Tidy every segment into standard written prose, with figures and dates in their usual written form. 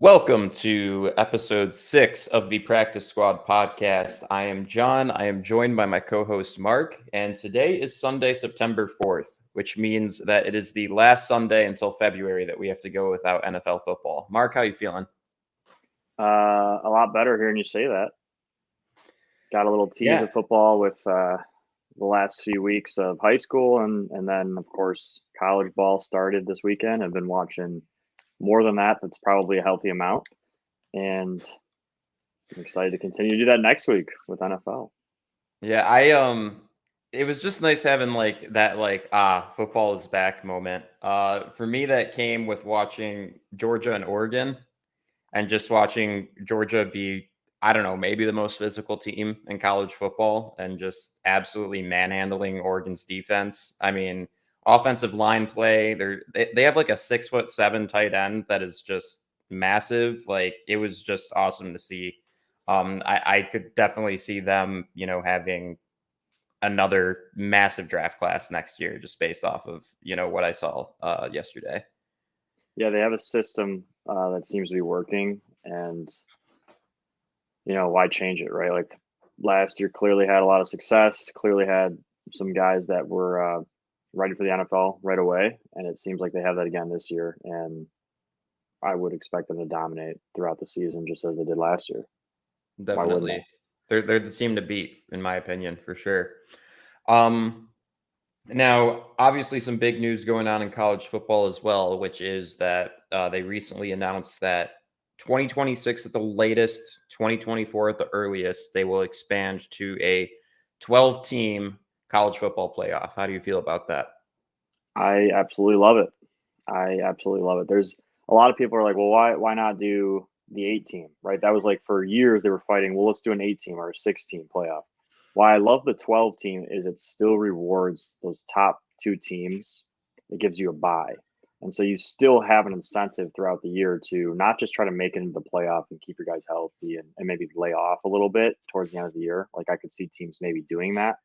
Welcome to episode 6 of the Practice Squad podcast. I am John. I am joined by my co-host Mark, and today is Sunday, September 4th, which means that it is the last Sunday until February that we have to go without NFL football. Mark, how you feeling? A lot better hearing you say that. Got a little tease of football with the last few weeks of high school, and then of course college ball started this weekend. I've been watching more than that. That's probably a healthy amount, and I'm excited to continue to do that next week with NFL. Yeah, it was just nice having that football is back moment. For me that came with watching Georgia and Oregon and just watching Georgia be, I don't know, maybe the most physical team in college football and just absolutely manhandling Oregon's defense. I mean, offensive line play, they have like a 6'7" tight end that is just massive. Like it was just awesome to see. I could definitely see them, having another massive draft class next year just based off of, what I saw yesterday. Yeah, they have a system that seems to be working, and why change it, right? Like last year clearly had a lot of success, clearly had some guys that were ready for the NFL right away, and it seems like they have that again this year, and I would expect them to dominate throughout the season just as they did last year. Why wouldn't Definitely. they? They're the team to beat, in my opinion, for sure. Um, Now, obviously, some big news going on in college football as well, which is that they recently announced that 2026 at the latest, 2024 at the earliest, they will expand to a 12-team college football playoff. How do you feel about that? I absolutely love it. I absolutely love it. There's a lot of people are like, well, why not do the 8 team, right? That was like for years they were fighting, well, let's do an 8 team or a 16 playoff. Why I love the 12 team is it still rewards those top 2 teams. It gives you a bye. And so you still have an incentive throughout the year to not just try to make it into the playoff and keep your guys healthy and maybe lay off a little bit towards the end of the year. Like I could see teams maybe doing that.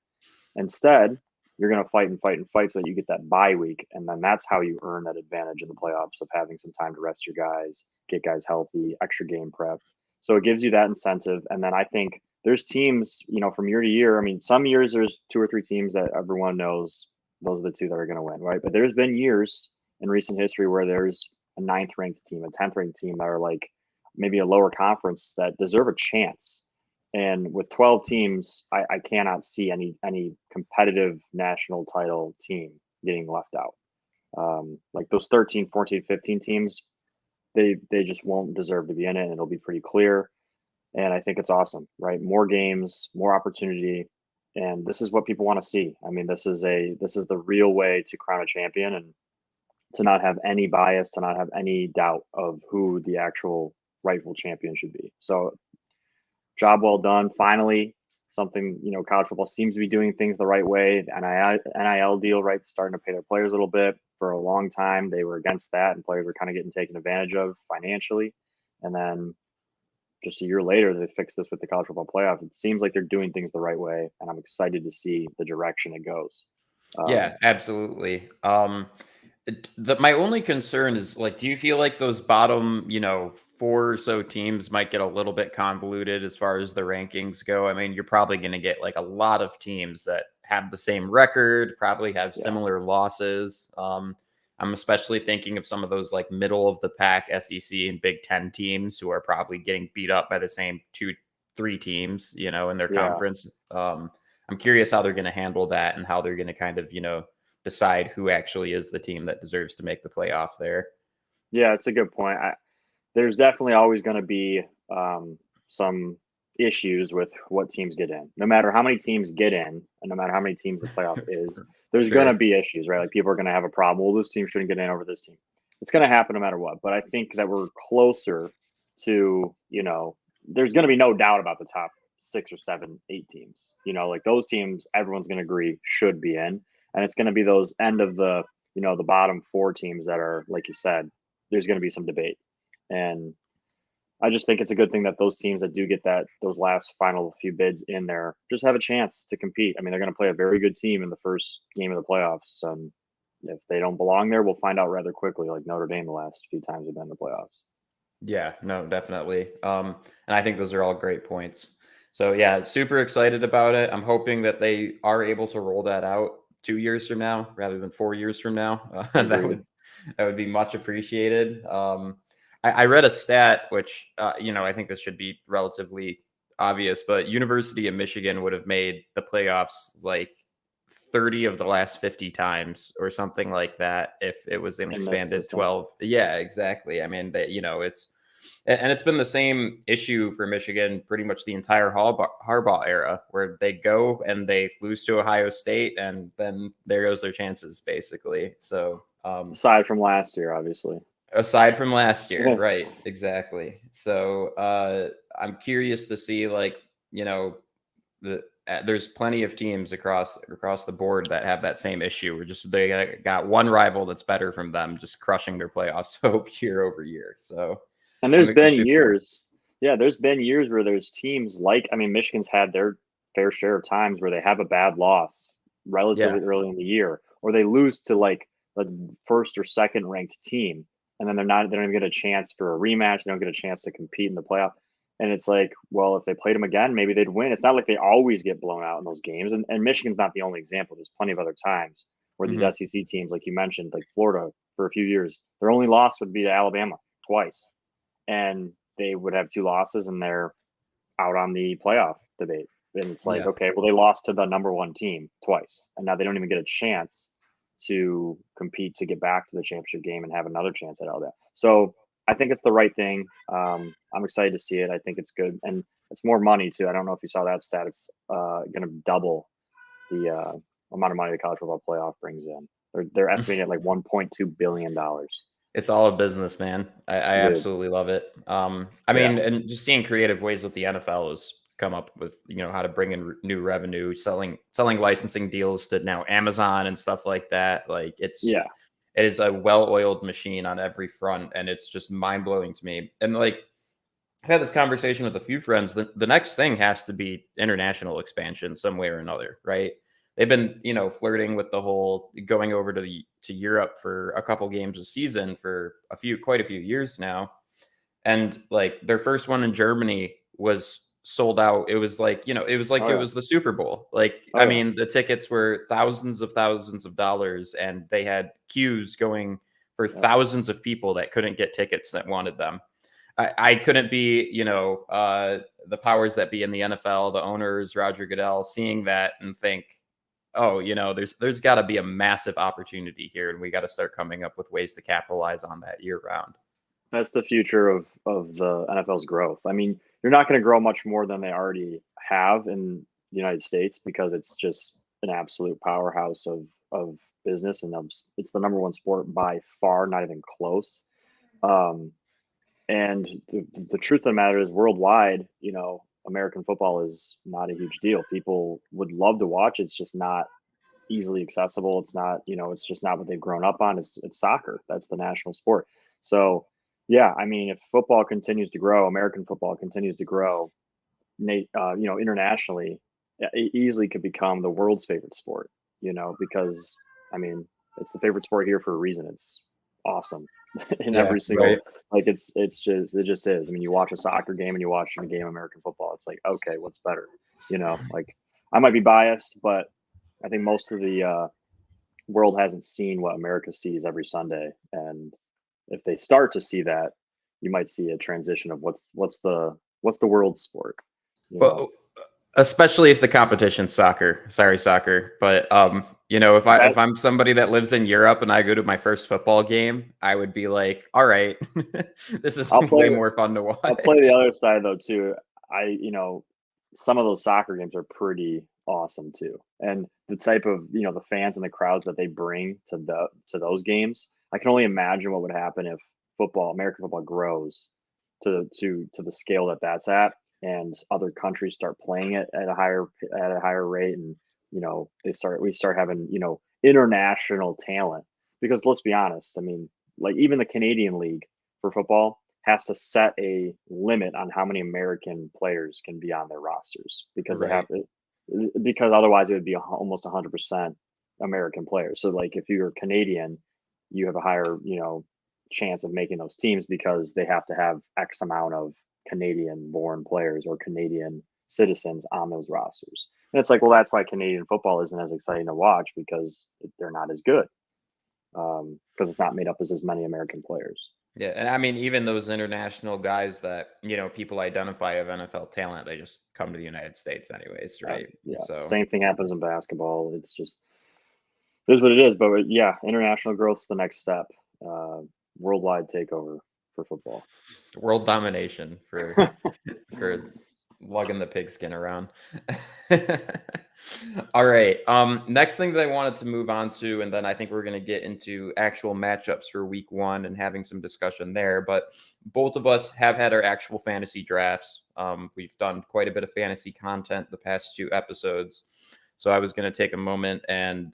Instead, you're going to fight and fight and fight so that you get that bye week. And then that's how you earn that advantage in the playoffs of having some time to rest your guys, get guys healthy, extra game prep. So it gives you that incentive. And then I think there's teams, from year to year. I mean, some years there's 2 or 3 teams that everyone knows those are the 2 that are going to win, right? But there's been years in recent history where there's a 9th ranked team, a 10th ranked team that are like maybe a lower conference that deserve a chance. And with 12 teams, I cannot see any competitive national title team getting left out. Like those 13, 14, 15 teams, they just won't deserve to be in it, and it'll be pretty clear. And I think it's awesome, right? More games, more opportunity, and this is what people want to see. I mean, this is the real way to crown a champion and to not have any bias, to not have any doubt of who the actual rightful champion should be. So job well done. Finally, something, college football seems to be doing things the right way. The NIL deal, right, starting to pay their players a little bit. For a long time, they were against that, and players were kind of getting taken advantage of financially. And then just a year later, they fixed this with the college football playoff. It seems like they're doing things the right way, and I'm excited to see the direction it goes. Yeah, absolutely. My only concern is like, do you feel like those bottom, 4 or so teams might get a little bit convoluted as far as the rankings go? I mean, you're probably going to get like a lot of teams that have the same record, probably have Yeah. similar losses. I'm especially thinking of some of those like middle of the pack SEC and Big Ten teams who are probably getting beat up by the same 3 teams, in their Yeah. conference. I'm curious how they're going to handle that and how they're going to kind of, decide who actually is the team that deserves to make the playoff there. Yeah, it's a good point. There's definitely always going to be some issues with what teams get in. No matter how many teams get in, and no matter how many teams the playoff is, there's going to be issues, right? Like people are going to have a problem. Well, this team shouldn't get in over this team. It's going to happen no matter what. But I think that we're closer to, there's going to be no doubt about the top 6 or 7, 8 teams. Like those teams, everyone's going to agree should be in. And it's going to be those end of the, the bottom 4 teams that are, like you said, there's going to be some debate. And I just think it's a good thing that those teams that do get those last final few bids in there just have a chance to compete. I mean, they're going to play a very good team in the first game of the playoffs. If they don't belong there, we'll find out rather quickly, like Notre Dame the last few times they've been in the playoffs. Yeah, no, definitely. And I think those are all great points. So yeah, super excited about it. I'm hoping that they are able to roll that out 2 years from now rather than 4 years from now. Agreed. That would be much appreciated. I read a stat which I think this should be relatively obvious, but University of Michigan would have made the playoffs like 30 of the last 50 times or something like that if it was an In this expanded system. 12. Yeah, exactly. I mean, that it's been the same issue for Michigan pretty much the entire Harbaugh era, where they go and they lose to Ohio State, and then there goes their chances, basically. So, Aside from last year, obviously. aside from last year, right? Exactly. So, I'm curious to see, like, you know, there's plenty of teams across the board that have that same issue. Where just they got one rival that's better from them, just crushing their playoffs hope year over year. So. And I'm, there's I'm been super years, yeah, there's been years where there's teams like, I mean, Michigan's had their fair share of times where they have a bad loss Yeah. relatively early in the year, or they lose to like the first or second ranked team, and then they don't even get a chance for a rematch. They don't get a chance to compete in the playoff. And it's like, well, if they played them again, maybe they'd win. It's not like they always get blown out in those games. And Michigan's not the only example. There's plenty of other times where these hmm SEC teams, like you mentioned, like Florida for a few years, their only loss would be to Alabama twice, and they would have two losses and they're out on the playoff debate. And it's like, Yeah. okay, well, they lost to the number one team twice, and now they don't even get a chance to compete to get back to the championship game and have another chance at all that. So I think it's the right thing. I'm excited to see it. I think it's good, and it's more money too. I don't know if you saw that stat. It's going to double the amount of money the college football playoff brings in. They're estimating at like $1.2 billion. It's all a business, man. I Dude, absolutely love it. I yeah, mean, and just seeing creative ways that the NFL has come up with, how to bring in new revenue, selling licensing deals to now Amazon and stuff like that. Like yeah. it is a well-oiled machine on every front, and it's just mind-blowing to me. And like I've had this conversation with a few friends. The next thing has to be international expansion some way or another, right? They've been, flirting with the whole going over to Europe for a couple games a season for quite a few years now. And like their first one in Germany was sold out. It was like, Oh it yeah, was the Super Bowl. Like, oh I yeah. mean, the tickets were thousands of dollars, and they had queues going for Yep. thousands of people that couldn't get tickets that wanted them. I couldn't be, the powers that be in the NFL, the owners, Roger Goodell, seeing that and think, oh, there's got to be a massive opportunity here, and we got to start coming up with ways to capitalize on that year round. That's the future of the NFL's growth. I mean, you're not going to grow much more than they already have in the United States because it's just an absolute powerhouse of business, and it's the number one sport by far, not even close. Um, and the truth of the matter is, worldwide, American football is not a huge deal. People would love to watch. It's just not easily accessible. It's not, it's just not what they've grown up on. It's soccer. That's the national sport. So, yeah, I mean, if football continues to grow, American football continues to grow, internationally, it easily could become the world's favorite sport. Because I mean, it's the favorite sport here for a reason. It's awesome in Yeah, every right. single, like it just is. I mean, you watch a soccer game and you watch a game of American football. It's like, okay, what's better? Like I might be biased, but I think most of the world hasn't seen what America sees every Sunday, and if they start to see that, you might see a transition of what's the world sport, you know. Well, especially if the competition's soccer. Sorry, soccer, but That if I'm somebody that lives in Europe and I go to my first football game, I would be like, all right, this is I'll way play more fun to I'll play the watch. other side though too. Some of those soccer games are pretty awesome too, and the type of the fans and the crowds that they bring to those games. I can only imagine what would happen if American football grows to the scale that that's at, and other countries start playing it at a higher rate, and we start having international talent. Because let's be honest, I mean, like even the Canadian League for football has to set a limit on how many American players can be on their rosters because Right. because otherwise it would be almost 100% American players. So like if you're Canadian, you have a higher chance of making those teams because they have to have X amount of Canadian-born players or Canadian citizens on those rosters. And it's like, well, that's why Canadian football isn't as exciting to watch because they're not as good because it's not made up as many American players. Yeah, and I mean, even those international guys that people identify of NFL talent, they just come to the United States anyways, right? Yeah. So Same thing happens in basketball. It's just it is what it is. But yeah, international growth is the next step. Worldwide takeover for football. world domination for lugging the pigskin around. All right. Next thing that I wanted to move on to, and then I think we're going to get into actual matchups for week 1 and having some discussion there. But both of us have had our actual fantasy drafts. We've done quite a bit of fantasy content the past 2 episodes. So I was going to take a moment and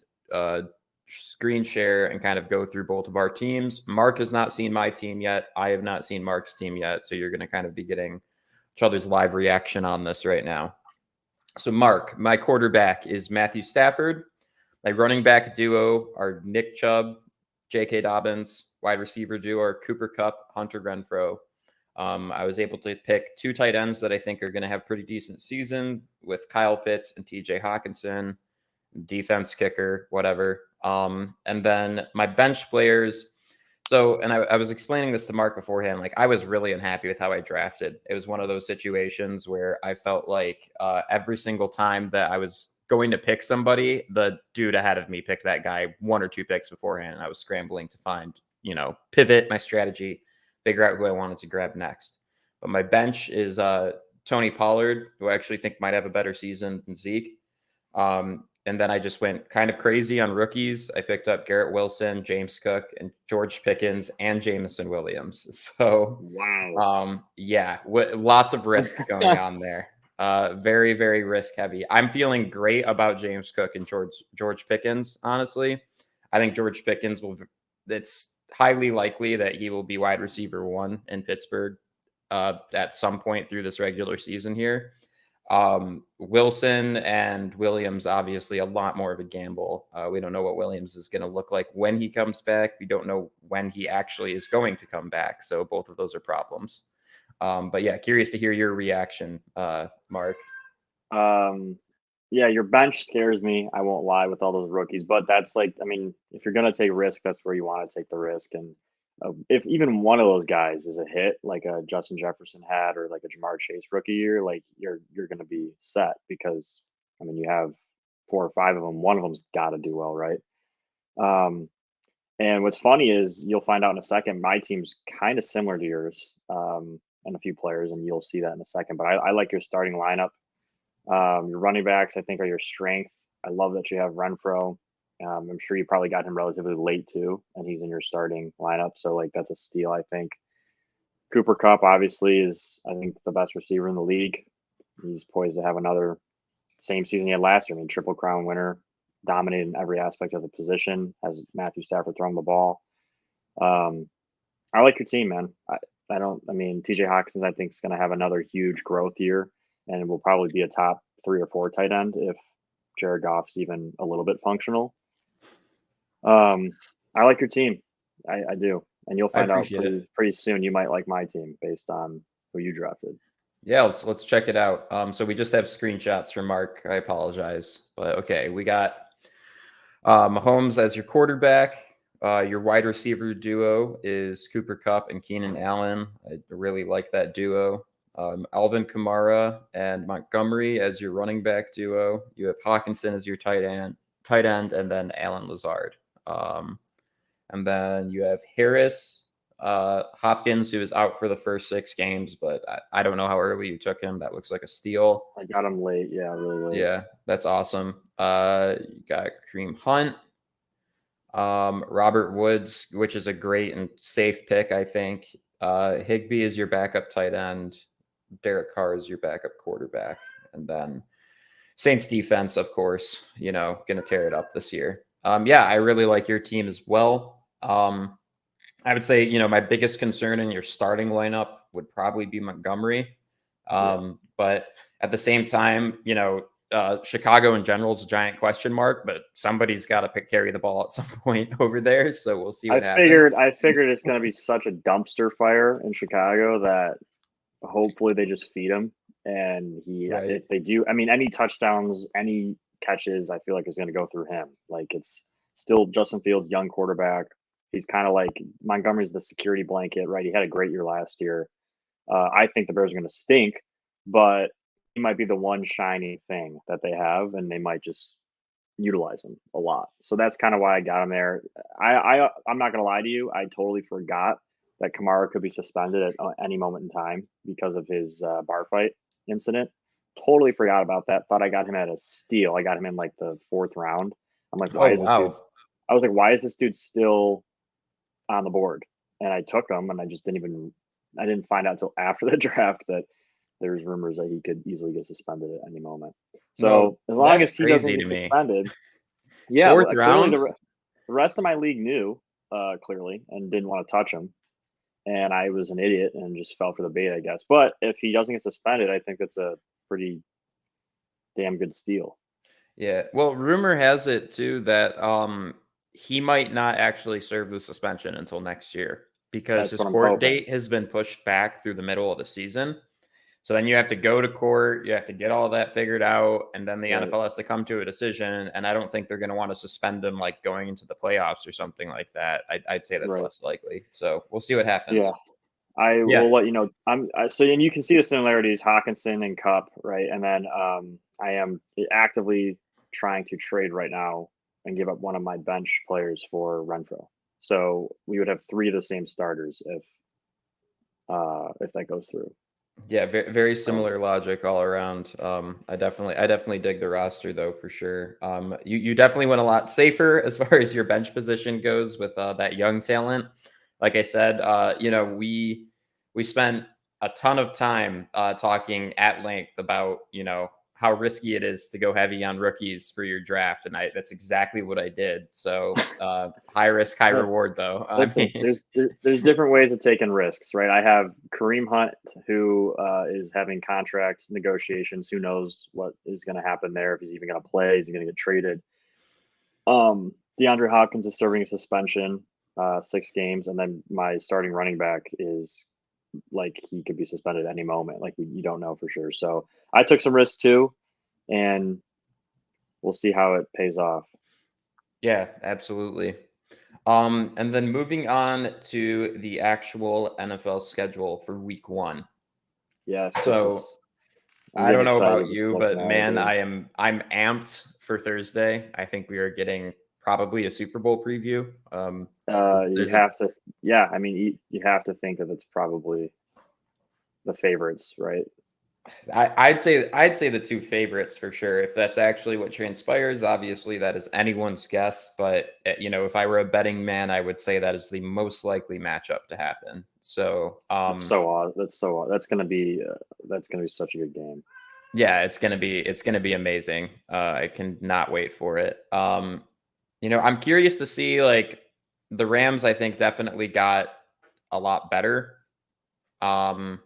screen share and kind of go through both of our teams. Mark has not seen my team yet. I have not seen Mark's team yet. So you're going to kind of be getting each other's live reaction on this right now. So Mark, my quarterback is Matthew Stafford. My running back duo are Nick Chubb, J.K. Dobbins. Wide receiver duo are Cooper Kupp, Hunter Renfrow. I was able to pick 2 tight ends that I think are going to have pretty decent season with Kyle Pitts and T.J. Hawkinson, defense kicker, whatever. And then my bench players. So, and I was explaining this to Mark beforehand. Like, I was really unhappy with how I drafted. It was one of those situations where I felt like every single time that I was going to pick somebody, the dude ahead of me picked that guy 1 or 2 picks beforehand. And I was scrambling to find, pivot my strategy, figure out who I wanted to grab next. But my bench is Tony Pollard, who I actually think might have a better season than Zeke. And then I just went kind of crazy on rookies. I picked up Garrett Wilson, James Cook, and George Pickens, and Jameson Williams. So, wow. lots of risk going on there. Very, very risk heavy. I'm feeling great about James Cook and George Pickens, honestly. I think George Pickens it's highly likely that he will be wide receiver 1 in Pittsburgh at some point through this regular season here. Wilson and Williams, obviously a lot more of a gamble. We don't know what Williams is going to look like when he comes back. We don't know when he actually is going to come back. So both of those are problems. But yeah, curious to hear your reaction, Mark. Yeah, your bench scares me. I won't lie with all those rookies, but that's like, I mean, if you're going to take risk, that's where you want to take the risk. And if even one of those guys is a hit, like a Justin Jefferson had, or like a Jamar Chase rookie year, like you're going to be set because, I mean, you have 4 or 5 of them. One of them's got to do well, right? And what's funny is you'll find out in a second, my team's kind of similar to yours and a few players, and you'll see that in a second. But I like your starting lineup. Your running backs, I think, are your strength. I love that you have Renfro. I'm sure you probably got him relatively late too, and he's in your starting lineup. So like that's a steal, I think. Cooper Kupp obviously is, I think, the best receiver in the league. He's poised to have another same season he had last year. I mean, Triple Crown winner, dominated in every aspect of the position. Has Matthew Stafford throwing the ball. I like your team, man. I mean, TJ Hawkins, I think, is going to have another huge growth year, and it will probably be a top 3 or 4 tight end if Jared Goff's even a little bit functional. I like your team. I do. And you'll find out pretty soon you might like my team based on who you drafted. Yeah, let's check it out. So we just have screenshots from Mark. I apologize. But okay, we got Mahomes as your quarterback. Your wide receiver duo is Cooper Kupp and Keenan Allen. I really like that duo. Alvin Kamara and Montgomery as your running back duo. You have Hawkinson as your tight end, and then Allen Lazard. And then you have Harris, Hopkins, who is out for the first 6 games, but I don't know how early you took him. That looks like a steal. I got him late. Yeah, really late. Yeah, that's awesome. You got Kareem Hunt, Robert Woods, which is a great and safe pick, I think. Higbee is your backup tight end. Derek Carr is your backup quarterback. And then Saints defense, of course, going to tear it up this year. I really like your team as well. I would say, my biggest concern in your starting lineup would probably be Montgomery. But at the same time, Chicago in general is a giant question mark, but somebody's got to carry the ball at some point over there. So we'll see I what happens. figured it's going to be such a dumpster fire in Chicago that hopefully they just feed him. And Right. if they do, I mean, any touchdowns, any catches, I feel like is going to go through him. Like it's still Justin Fields, young quarterback. He's kind of like Montgomery's the security blanket, right? He had a great year last year. I think the Bears are going to stink, but he might be the one shiny thing that they have, and they might just utilize him a lot. So that's kind of why I got him there. I'm not going to lie to you. I totally forgot that Kamara could be suspended at any moment in time because of his bar fight incident. Totally forgot about that. Thought I got him at a steal. I got him in like the 4th round. I'm like, Oh why is this dude? wow. I was like, why is this dude still on the board? And I took him, and I just didn't even. I didn't find out until after the draft that there's rumors that he could easily get suspended at any moment. Well, So as long that's as he doesn't crazy get to me. suspended, yeah, Fourth clearly round. the rest of my league knew, clearly, and didn't want to touch him. And I was an idiot and just fell for the bait, I guess. But if he doesn't get suspended, I think that's a pretty damn good steal. Yeah. Well, rumor has it too that he might not actually serve the suspension until next year because That's his what I'm court hoping. date has been pushed back through the middle of the season. So then you have to go to court, you have to get all that figured out, and then the Right. NFL has to come to a decision. And I don't think they're going to want to suspend him like going into the playoffs or something like that. I'd say that's Right. less likely. So we'll see what Yeah. happens. I Yeah. will let you know. And you can see the similarities, Hawkinson and Cup, right? And then I am actively trying to trade right now and give up one of my bench players for Renfro. So we would have 3 of the same starters if that goes through. Yeah, very, very So similar logic all around. I definitely dig the roster though for sure. You definitely went a lot safer as far as your bench position goes with that young talent. Like I said, we spent a ton of time talking at length about how risky it is to go heavy on rookies for your draft, and that's exactly what I did. So high risk, high Look, reward though. I listen, mean, there's different ways of taking risks, right? I have Kareem Hunt, who is having contract negotiations. Who knows what is going to happen there? If he's even going to play, is he going to get traded? DeAndre Hopkins is serving a suspension, 6 games, and then my starting running back is like he could be suspended at any moment. Like you don't know for sure. So I took some risks too, and we'll see how it pays off. yeah, absolutely. And then moving on to the actual NFL schedule for week one. Yes, this So is. I'm I getting don't know excited about just you, looking but at it, man, dude. I'm amped for Thursday. I think we are getting probably a Super Bowl preview. You There's a have to, yeah. I mean, you have to think that it's probably the favorites, right? I'd say the two favorites for sure. If that's actually what transpires, obviously that is anyone's guess. But if I were a betting man, I would say that is the most likely matchup to happen. So That's so odd. That's so odd. That's gonna be such a good game. yeah, it's gonna be amazing. I cannot wait for it. I'm curious to see like the Rams. I think definitely got a lot better um,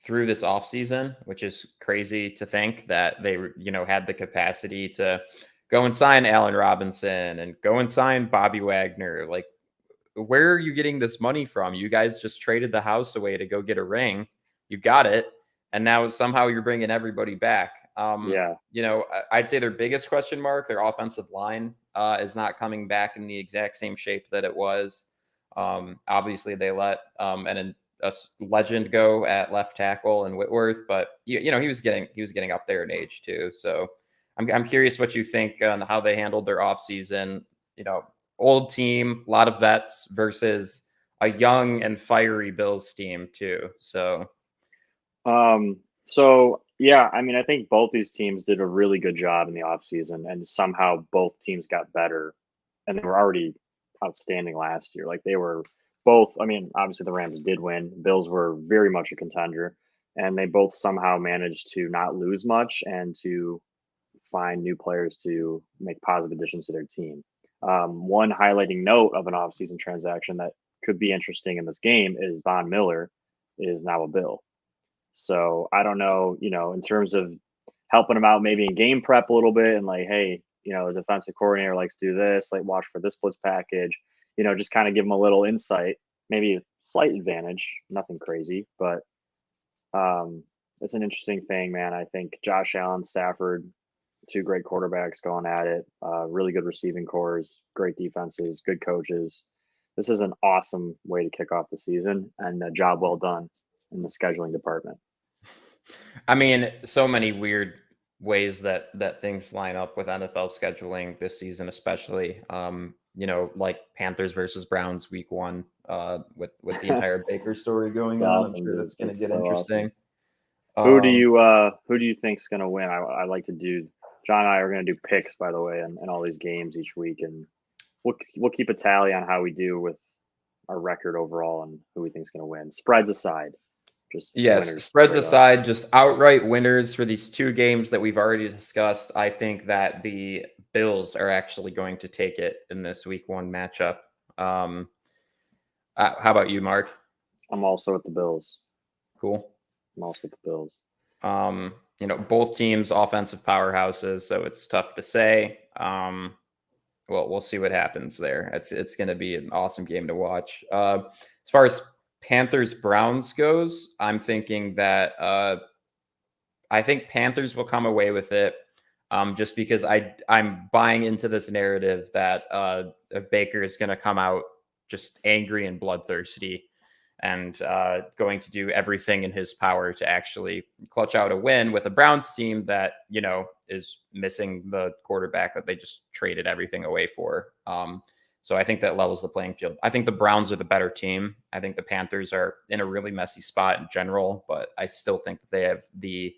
through this offseason, which is crazy to think that they had the capacity to go and sign Allen Robinson and go and sign Bobby Wagner. Like, where are you getting this money from? You guys just traded the house away to go get a ring. You got it, and now somehow you're bringing everybody back. Yeah, I'd say their biggest question mark, their offensive line, is not coming back in the exact same shape that it was. Obviously, they let a legend go at left tackle and Whitworth, but he was getting up there in age too. So I'm curious what you think on how they handled their offseason. You know, old team, a lot of vets versus a young and fiery Bills team too. So So yeah, I mean, I think both these teams did a really good job in the offseason, and somehow both teams got better, and they were already outstanding last year. Like they were both. I mean, obviously the Rams did win. Bills were very much a contender, and they both somehow managed to not lose much and to find new players to make positive additions to their team. One highlighting note of an offseason transaction that could be interesting in this game is Von Miller is now a Bill. So I don't know, in terms of helping them out maybe in game prep a little bit and like, hey, the defensive coordinator likes to do this, like watch for this blitz package, just kind of give them a little insight, maybe a slight advantage, nothing crazy, but it's an interesting thing, man. I think Josh Allen, Stafford, two great quarterbacks going at it, really good receiving cores, great defenses, good coaches. This is an awesome way to kick off the season, and a job well done in the scheduling department. I mean, so many weird ways that things line up with NFL scheduling this season, especially. Like Panthers versus Browns week 1, with the entire Baker story going It's on. I'm awesome, sure dude. that's going to It's get so interesting. awesome. Who do you think's gonna win? I like to do. John and I are gonna do picks, by the way, and all these games each week, and we'll keep a tally on how we do with our record overall and who we think's gonna win. Spreads aside, just Yes, winners spreads straight up. aside, just outright winners for these two games that we've already discussed. I think that the Bills are actually going to take it in this week 1 matchup. How about you, Mark? I'm also with the Bills. Cool. I'm also with the Bills. Both teams offensive powerhouses, so it's tough to say. Well, we'll see what happens there. It's going to be an awesome game to watch. As far as Panthers Browns goes, I'm thinking that I think Panthers will come away with it, just because I'm buying into this narrative that Baker is going to come out just angry and bloodthirsty, and going to do everything in his power to actually clutch out a win with a Browns team that is missing the quarterback that they just traded everything away for. So I think that levels the playing field. I think the Browns are the better team. I think the Panthers are in a really messy spot in general, but I still think that they have the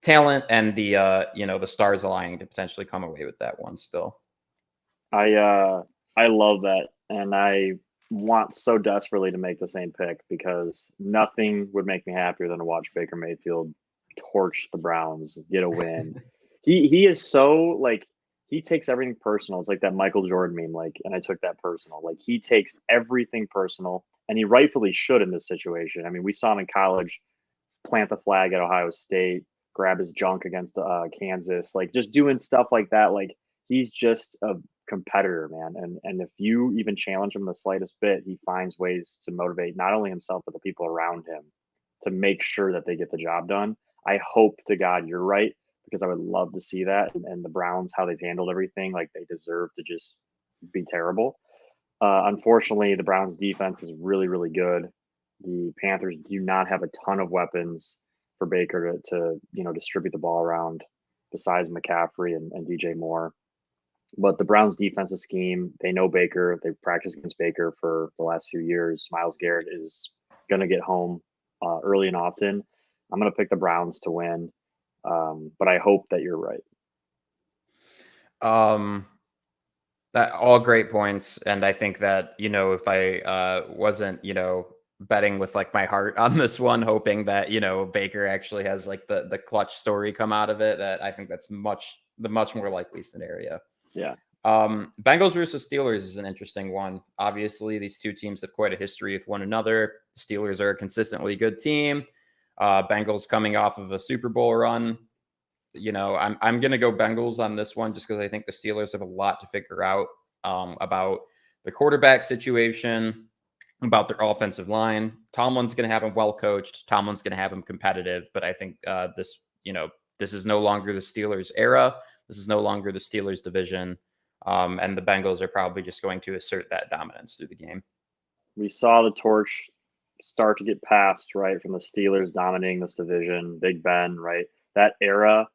talent and the stars aligning to potentially come away with that one still. I love that, and I want so desperately to make the same pick because nothing would make me happier than to watch Baker Mayfield torch the Browns, get a win. He is so like he takes everything personal. It's like that Michael Jordan meme, like, and I took that personal. Like he takes everything personal, and he rightfully should in this situation. I mean, we saw him in college plant the flag at Ohio State, grab his junk against Kansas, like just doing stuff like that. Like he's just a competitor, man. And if you even challenge him the slightest bit, he finds ways to motivate not only himself but the people around him to make sure that they get the job done. I hope to God you're right because I would love to see that. And the Browns, how they've handled everything, like they deserve to just be terrible. Unfortunately, the Browns defense is really, really good. The Panthers do not have a ton of weapons for Baker to distribute the ball around besides McCaffrey and DJ Moore. But the Browns defensive scheme, they know Baker. They've practiced against Baker for the last few years. Myles Garrett is going to get home early and often. I'm going to pick the Browns to win, but I hope that you're right. That all great points, and I think that if I wasn't betting with like my heart on this one, hoping that Baker actually has like the clutch story come out of it, that I think that's the much more likely scenario. Yeah. Bengals versus Steelers is an interesting one. Obviously, these two teams have quite a history with one another. Steelers are a consistently good team. Bengals coming off of a Super Bowl run. I'm going to go Bengals on this one just because I think the Steelers have a lot to figure out about the quarterback situation, about their offensive line. Tomlin's going to have him well coached. Tomlin's going to have him competitive. But I think this is no longer the Steelers era. This is no longer the Steelers division. And the Bengals are probably just going to assert that dominance through the game. We saw the torch start to get passed, right, from the Steelers dominating this division, Big Ben, right? That era,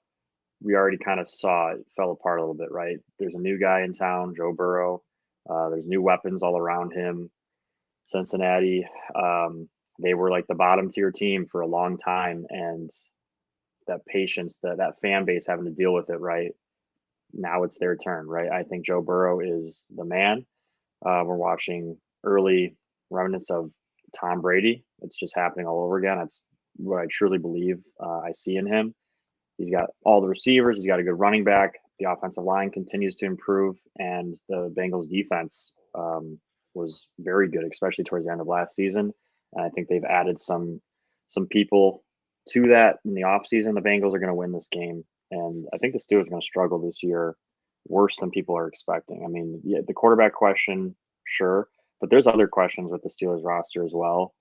we already kind of saw it fell apart a little bit, right? There's a new guy in town, Joe Burrow. There's new weapons all around him. Cincinnati, they were like the bottom tier team for a long time, and that patience, that fan base having to deal with it, right? Now it's their turn, right? I think Joe Burrow is the man. We're watching early remnants of Tom Brady. It's just happening all over again. That's what I truly believe I see in him. He's got all the receivers. He's got a good running back. The offensive line continues to improve, and the Bengals defense was very good, especially towards the end of last season. And I think they've added some people to that in the offseason. The Bengals are going to win this game And I think the Steelers are going to struggle this year worse than people are expecting. I mean, yeah, the quarterback question, sure, but there's other questions with the Steelers roster as well.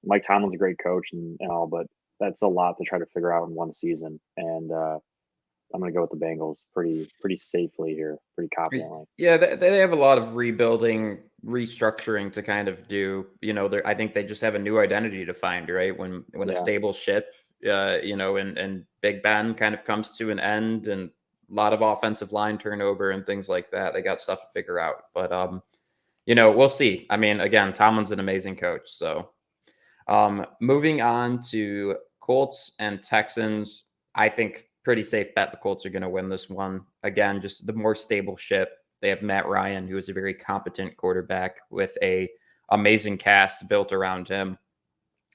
Mike Tomlin's a great coach and all, but that's a lot to try to figure out in one season. And I'm going to go with the Bengals pretty safely here, pretty confidently. Yeah, they have a lot of rebuilding, restructuring to kind of do. I think they just have a new identity to find, right? When a Yeah, stable ship, and Big Ben kind of comes to an end, and a lot of offensive line turnover and things like that. They got stuff to figure out, but we'll see. I mean, again, Tomlin's an amazing coach. So, moving on to Colts and Texans, I think pretty safe bet the Colts are going to win this one. Again, just the more stable ship. They have Matt Ryan, who is a very competent quarterback with a amazing cast built around him.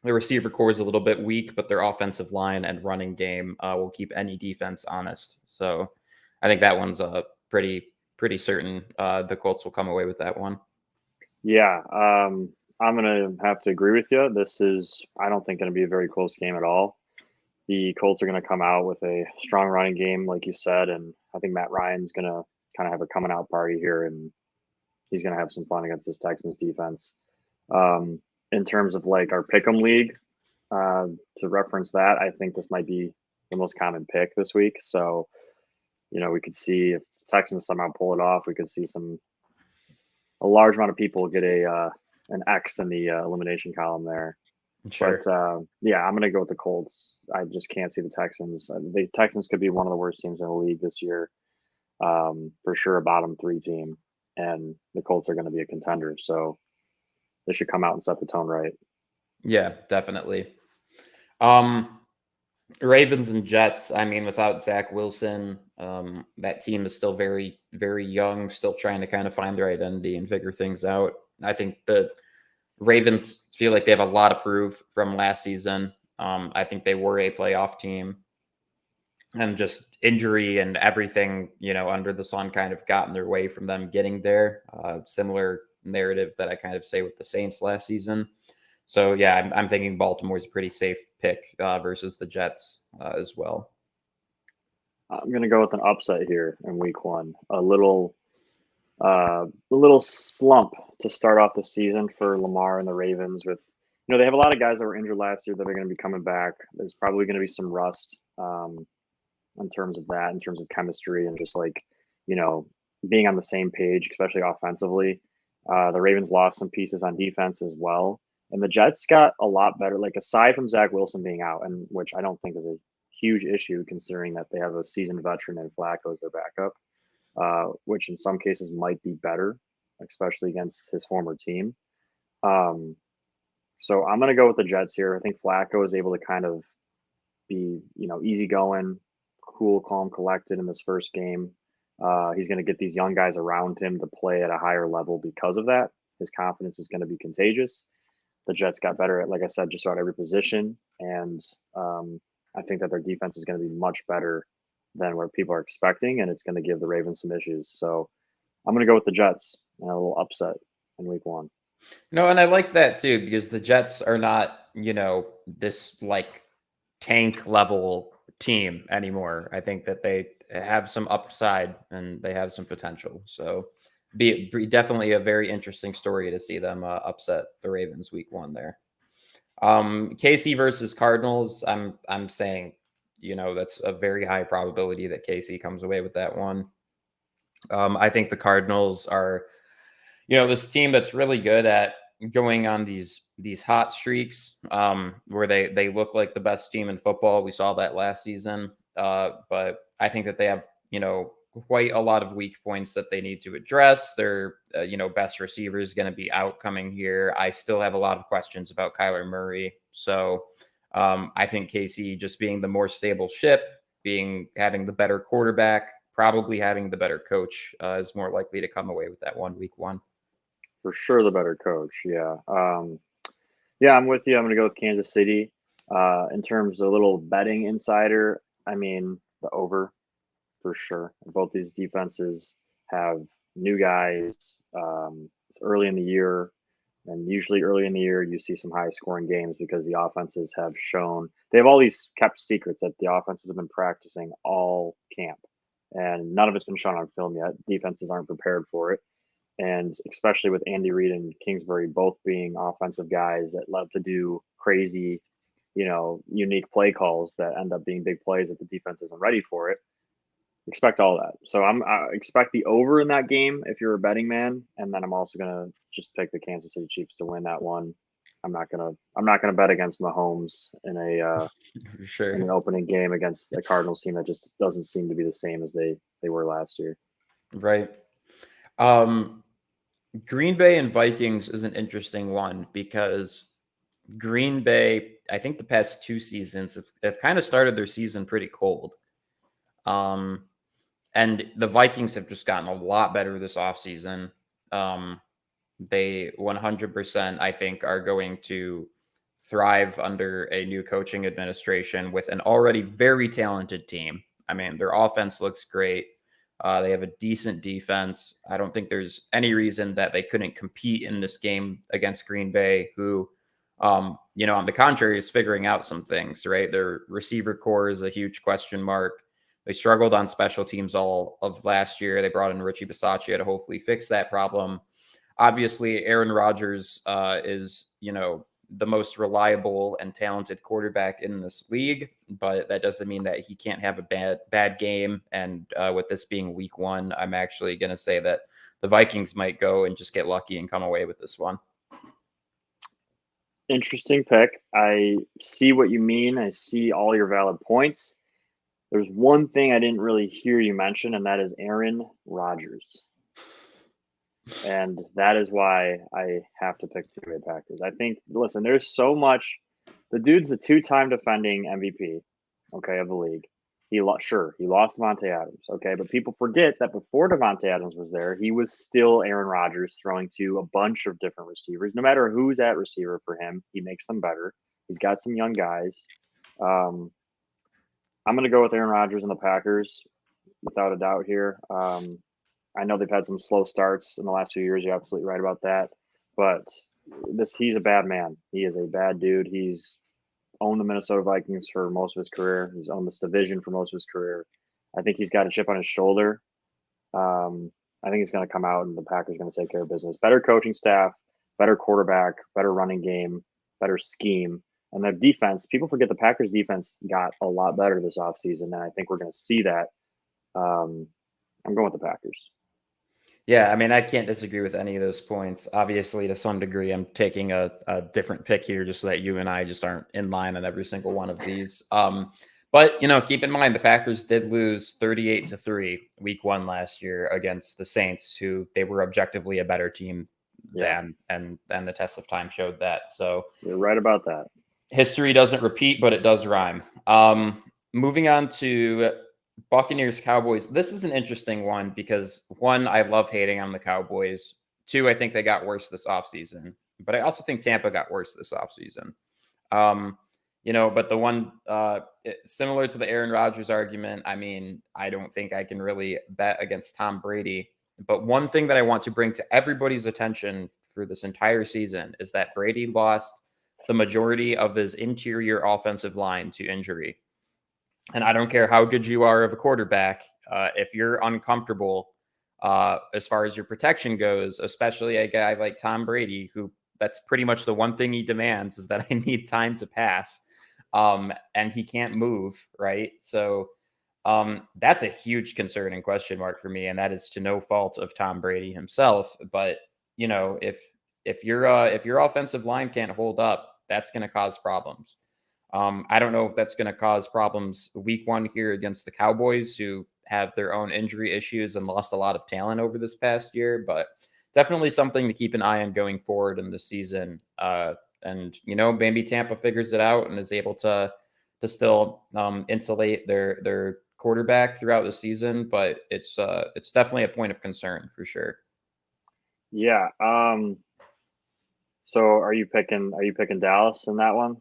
The receiver core is a little bit weak, but their offensive line and running game will keep any defense honest. So I think that one's pretty certain the Colts will come away with that one. yeah. I'm gonna have to agree with you. This is, I don't think, going to be a very close game at all. The Colts are going to come out with a strong running game, like you said, and I think Matt Ryan's going to kind of have a coming out party here, and he's going to have some fun against this Texans defense. In terms of like our pick'em league, to reference that, I think this might be the most common pick this week. So, we could see if Texans somehow pull it off, we could see a large amount of people get an X in the elimination column there. Sure. But yeah, I'm going to go with the Colts. I just can't see the Texans. The Texans could be one of the worst teams in the league this year, for sure, a bottom 3 team, and the Colts are going to be a contender. So they should come out and set the tone right. Yeah, definitely. Ravens and Jets. I mean, without Zach Wilson, that team is still very, very young, still trying to kind of find their identity and figure things out. I think the Ravens feel like they have a lot to prove from last season. I think they were a playoff team, and just injury and everything, under the sun kind of got in their way from them getting there. Similar narrative that I kind of say with the Saints last season. So yeah, I'm thinking Baltimore's a pretty safe pick versus the Jets as well. I'm going to go with an upset here in week 1. A little slump to start off the season for Lamar and the Ravens. With they have a lot of guys that were injured last year that are going to be coming back. There's probably going to be some rust in terms of that, in terms of chemistry and just like being on the same page, especially offensively. The Ravens lost some pieces on defense as well, and the Jets got a lot better. Like aside from Zach Wilson being out, and which I don't think is a huge issue considering that they have a seasoned veteran and Flacco as their backup. Which in some cases might be better, especially against his former team. So I'm going to go with the Jets here. I think Flacco is able to kind of be, easygoing, cool, calm, collected in this first game. He's going to get these young guys around him to play at a higher level because of that. His confidence is going to be contagious. The Jets got better at, like I said, just about every position. And I think that their defense is going to be much better than what people are expecting, and it's going to give the Ravens some issues. So I'm going to go with the Jets and a little upset in week 1. And I like that too, because the Jets are not, this like tank level team anymore. I think that they have some upside and they have some potential. So be definitely a very interesting story to see them upset the Ravens week 1 there. KC versus Cardinals. I'm saying, that's a very high probability that KC comes away with that one. I think the Cardinals are, this team that's really good at going on these hot streaks, where they look like the best team in football. We saw that last season. But I think that they have, quite a lot of weak points that they need to address. Their, best receiver is going to be out coming here. I still have a lot of questions about Kyler Murray. So I think KC just being the more stable ship, having the better quarterback, probably having the better coach, is more likely to come away with that one week 1. For sure, the better coach. Yeah. Yeah, I'm with you. I'm going to go with Kansas City. In terms of a little betting insider, I mean, the over for sure. Both these defenses have new guys. It's early in the year. And usually early in the year, you see some high scoring games because the offenses have shown they have all these kept secrets that the offenses have been practicing all camp. And none of it's been shown on film yet. Defenses aren't prepared for it. And especially with Andy Reid and Kingsbury both being offensive guys that love to do crazy, unique play calls that end up being big plays if the defense isn't ready for it. Expect all that. So I expect the over in that game if you're a betting man, and then I'm also gonna just pick the Kansas City Chiefs to win that one. I'm not gonna bet against Mahomes For in an sure. opening game against a Cardinals team that just doesn't seem to be the same as they were last year. Right. Um, Green Bay and Vikings is an interesting one because Green Bay, I think the past 2 seasons have kind of started their season pretty cold. Um, and the Vikings have just gotten a lot better this offseason. They 100%, I think, are going to thrive under a new coaching administration with an already very talented team. I mean, their offense looks great. They have a decent defense. I don't think there's any reason that they couldn't compete in this game against Green Bay, who, on the contrary, is figuring out some things, right? Their receiver core is a huge question mark. They struggled on special teams all of last year. They brought in Richie Bisaccia to hopefully fix that problem. Obviously, Aaron Rodgers is, the most reliable and talented quarterback in this league, but that doesn't mean that he can't have a bad game. And with this being week 1, I'm actually going to say that the Vikings might go and just get lucky and come away with this one. Interesting pick. I see what you mean. I see all your valid points. There's one thing I didn't really hear you mention, and that is Aaron Rodgers. And that is why I have to pick the Green Bay Packers. I think, listen, there's so much. The dude's a two-time defending MVP, okay, of the league. He lost Devontae Adams, okay, but people forget that before Devontae Adams was there, he was still Aaron Rodgers throwing to a bunch of different receivers. No matter who's at receiver for him, he makes them better. He's got some young guys. I'm going to go with Aaron Rodgers and the Packers without a doubt here. I know they've had some slow starts in the last few years. You're absolutely right about that. But he's a bad man. He is a bad dude. He's owned the Minnesota Vikings for most of his career. He's owned this division for most of his career. I think he's got a chip on his shoulder. I think he's going to come out and the Packers are going to take care of business. Better coaching staff, better quarterback, better running game, better scheme. And their defense, people forget the Packers defense got a lot better this offseason. And I think we're going to see that. I'm going with the Packers. Yeah, I mean, I can't disagree with any of those points. Obviously, to some degree, I'm taking a different pick here just so that you and I just aren't in line on every single one of these. But, keep in mind, the Packers did lose 38-3 week 1 last year against the Saints, who they were objectively a better team than, and the test of time showed that. So you're right about that. History doesn't repeat, but it does rhyme. Moving on to Buccaneers Cowboys. This is an interesting one because 1, I love hating on the Cowboys. 2, I think they got worse this offseason. But I also think Tampa got worse this offseason. But the one similar to the Aaron Rodgers argument, I mean, I don't think I can really bet against Tom Brady. But one thing that I want to bring to everybody's attention for this entire season is that Brady lost the majority of his interior offensive line to injury. And I don't care how good you are of a quarterback, if you're uncomfortable as far as your protection goes, especially a guy like Tom Brady, who that's pretty much the one thing he demands is that I need time to pass, and he can't move, right? So that's a huge concern and question mark for me, and that is to no fault of Tom Brady himself. But if your offensive line can't hold up, that's going to cause problems. I don't know if that's going to cause problems week 1 here against the Cowboys, who have their own injury issues and lost a lot of talent over this past year, but definitely something to keep an eye on going forward in the season. And maybe Tampa figures it out and is able to still insulate their quarterback throughout the season, but it's definitely a point of concern for sure. Yeah. So are you picking Dallas in that one?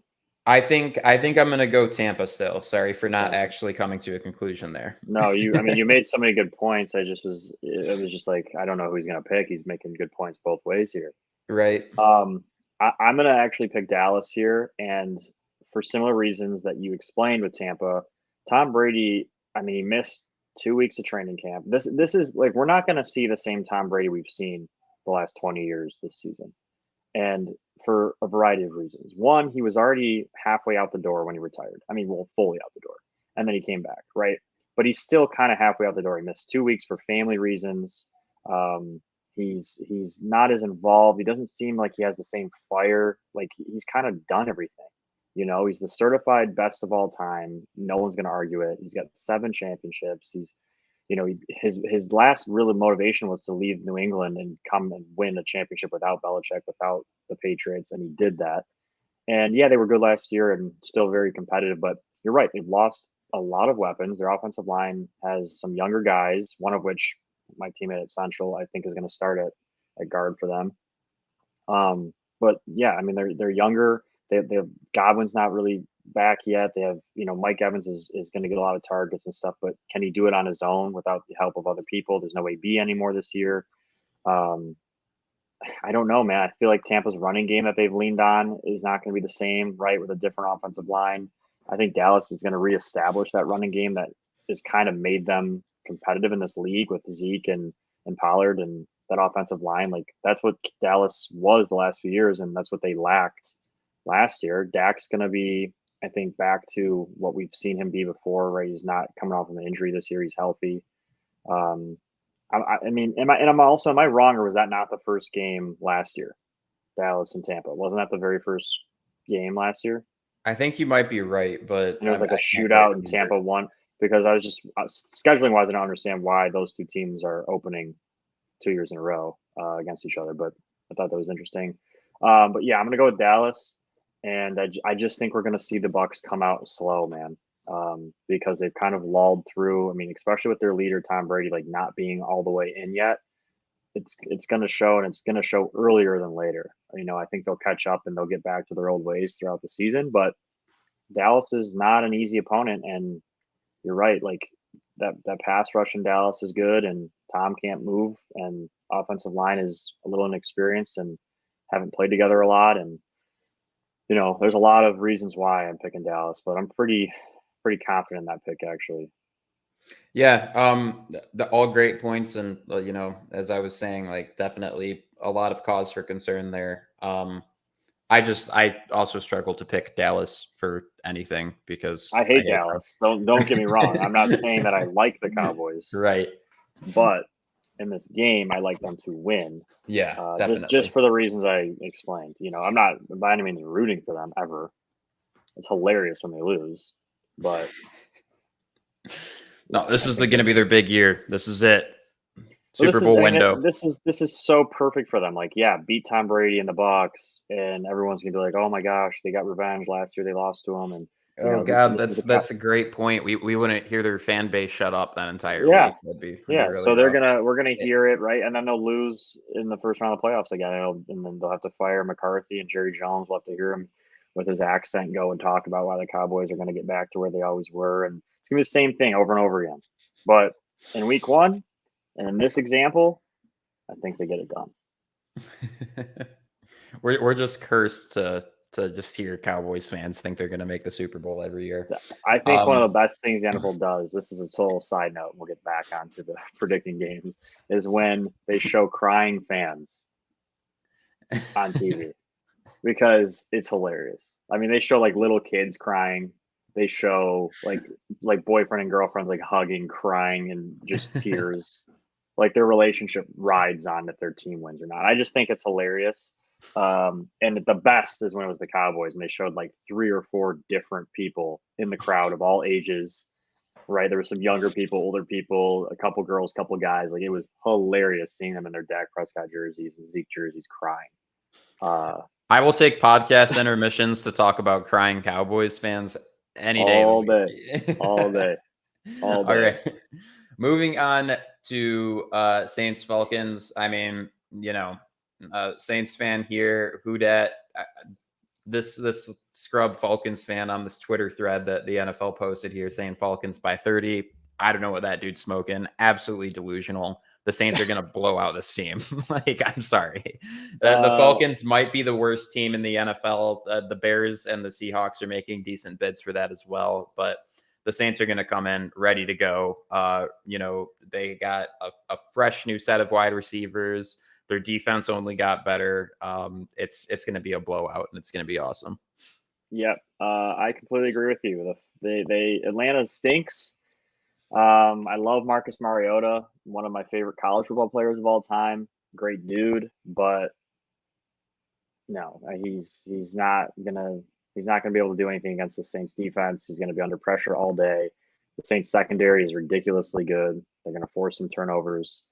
I think I'm going to go Tampa still. Sorry for not actually coming to a conclusion there. No, you made so many good points. It was just like, I don't know who he's going to pick. He's making good points both ways here. Right. I'm going to actually pick Dallas here, and for similar reasons that you explained with Tampa, Tom Brady. I mean, he missed 2 weeks of training camp. This is like we're not going to see the same Tom Brady we've seen the last 20 years this season, and for a variety of reasons. One, he was already halfway out the door when he retired. I mean, well, fully out the door, and then he came back, right? But he's still kind of halfway out the door. He missed 2 weeks for family reasons. Um, he's not as involved. He doesn't seem like he has the same fire. Like he's kind of done everything. You know, he's the certified best of all time. No one's going to argue it. He's got 7 championships. His last real motivation was to leave New England and come and win a championship without Belichick, without the Patriots, and he did that. And yeah, they were good last year and still very competitive. But you're right; they've lost a lot of weapons. Their offensive line has some younger guys, one of which my teammate at Central I think is going to start at guard for them. But yeah, I mean they're younger. They have Godwin's not really back yet. They have Mike Evans is going to get a lot of targets and stuff, but can he do it on his own without the help of other people? There's no AB anymore this year. Um, I don't know, man. I feel like Tampa's running game that they've leaned on is not going to be the same, right? With a different offensive line. I think Dallas is going to reestablish that running game that has kind of made them competitive in this league with Zeke and Pollard and that offensive line. Like that's what Dallas was the last few years, and that's what they lacked last year. Dak's going to be, I think, back to what we've seen him be before, right? He's not coming off of an injury this year. He's healthy. Um, I mean, am I wrong, or was that not the first game last year? Dallas and Tampa, wasn't that the very first game last year? I think you might be right, but And it was like a I can't quite shootout, and remember. Tampa won because I was just scheduling wise. I don't understand why those two teams are opening 2 years in a row against each other, but I thought that was interesting. But yeah, I'm gonna go with Dallas, and I just think we're gonna see the Bucks come out slow, man, because they've kind of lulled through. I mean, especially with their leader Tom Brady, like not being all the way in yet. It's going to show, and it's going to show earlier than later. I think they'll catch up and they'll get back to their old ways throughout the season. But Dallas is not an easy opponent, and you're right. Like that pass rush in Dallas is good, and Tom can't move, and offensive line is a little inexperienced and haven't played together a lot. And there's a lot of reasons why I'm picking Dallas, but I'm pretty confident in that pick actually. Yeah, the all great points, and as I was saying, like definitely a lot of cause for concern there. I also struggle to pick Dallas for anything because I I hate hate Dallas. Don't get me wrong. I'm not saying that I like the them. Cowboys, Right. but in this game, I like them to win. Yeah, Just definitely. for the reasons I explained. I'm not by any means rooting for them ever. It's hilarious when they lose, but No, yeah, this I is think going to be their big year. This is it. well, Super Bowl window. this is so perfect for them. Like, yeah, beat Tom Brady in the box, and everyone's gonna be like, "Oh my gosh, they got revenge last year. They lost to him," and Oh God, this is the that's a great point. We wouldn't hear their fan base shut up that entire yeah. week. Would be Yeah, really so rough. we're gonna Eh, hear it, right? And then they'll lose in the first round of playoffs again, and then they'll have to fire McCarthy, and Jerry Jones will have to hear him with his accent go and talk about why the Cowboys are gonna get back to where they always were, and it's gonna be the same thing over and over again. But in week one, and in this example, I think they get it done. we're just cursed to just hear Cowboys fans think they're going to make the Super Bowl every year. I think one Um, of the best things the NFL does, this is a total side note, and we'll get back onto the predicting games, is when they show crying fans on TV. Because it's hilarious. I mean, they show like little kids crying. They show like boyfriend and girlfriends like hugging, crying, and just tears. Like their relationship rides on if their team wins or not. I just think it's hilarious. And the best is when it was the Cowboys and they showed like 3 or 4 different people in the crowd of all ages. Right, there were some younger people, older people, a couple girls, couple guys. Like it was hilarious seeing them in their Dak Prescott jerseys and Zeke jerseys crying. Uh, I will take podcast intermissions to talk about crying Cowboys fans any day of the all day, week. all day, all All day. right. Moving on to Saints Falcons. I mean, Saints fan here, who dat this scrub Falcons fan on this Twitter thread that the NFL posted here saying Falcons by 30. I don't know what that dude's smoking. Absolutely delusional. the Saints are going to blow out this team. Like, I'm sorry. The Falcons might be the worst team in the NFL. The Bears and the Seahawks are making decent bids for that as well. But the Saints are going to come in ready to go. They got a fresh new set of wide receivers. Their defense only got better. It's going to be a blowout, and it's going to be awesome. Yep, I completely agree with you. Atlanta stinks. I love Marcus Mariota, one of my favorite college football players of all time. Great dude, but no, he's not gonna be able to do anything against the Saints defense. He's gonna be under pressure all day. The Saints secondary is ridiculously good. They're gonna force some turnovers.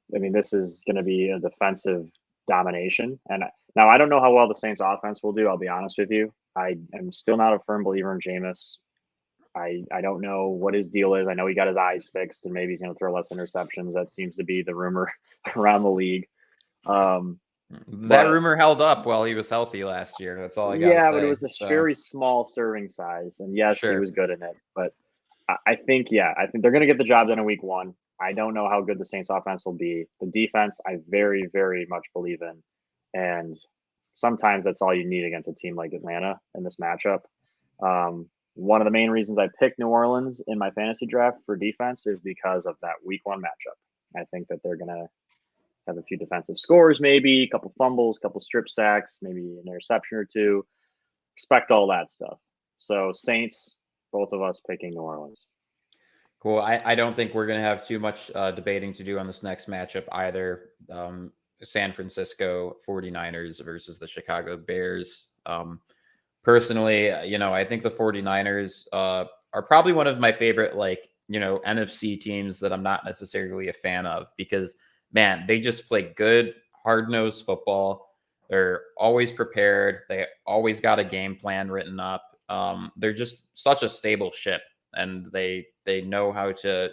This is gonna be a defensive domination. And now I don't know how well the Saints offense will do. I'll be honest with you. I am still not a firm believer in Jameis. I don't know what his deal is. I know he got his eyes fixed and maybe he's going to throw less interceptions. That seems to be the rumor around the league. That rumor held up while he was healthy last year. That's all I got to say. Yeah, but it was a very small serving size. And yes, He was good in it. But I think they're going to get the job done in week 1. I don't know how good the Saints offense will be. The defense, I very, very much believe in. And sometimes that's all you need against a team like Atlanta in this matchup. One of the main reasons I picked New Orleans in my fantasy draft for defense is because of that week 1 matchup. I think that they're going to have a few defensive scores, maybe a couple fumbles, a couple strip sacks, maybe an interception or two. Expect all that stuff. So Saints, both of us picking New Orleans. Cool. I don't think we're going to have too much debating to do on this next matchup either. San Francisco 49ers versus the Chicago Bears. Personally, I think the 49ers are probably one of my favorite, NFC teams that I'm not necessarily a fan of because, man, they just play good, hard-nosed football. They're always prepared. They always got a game plan written up. They're just such a stable ship, and they know how to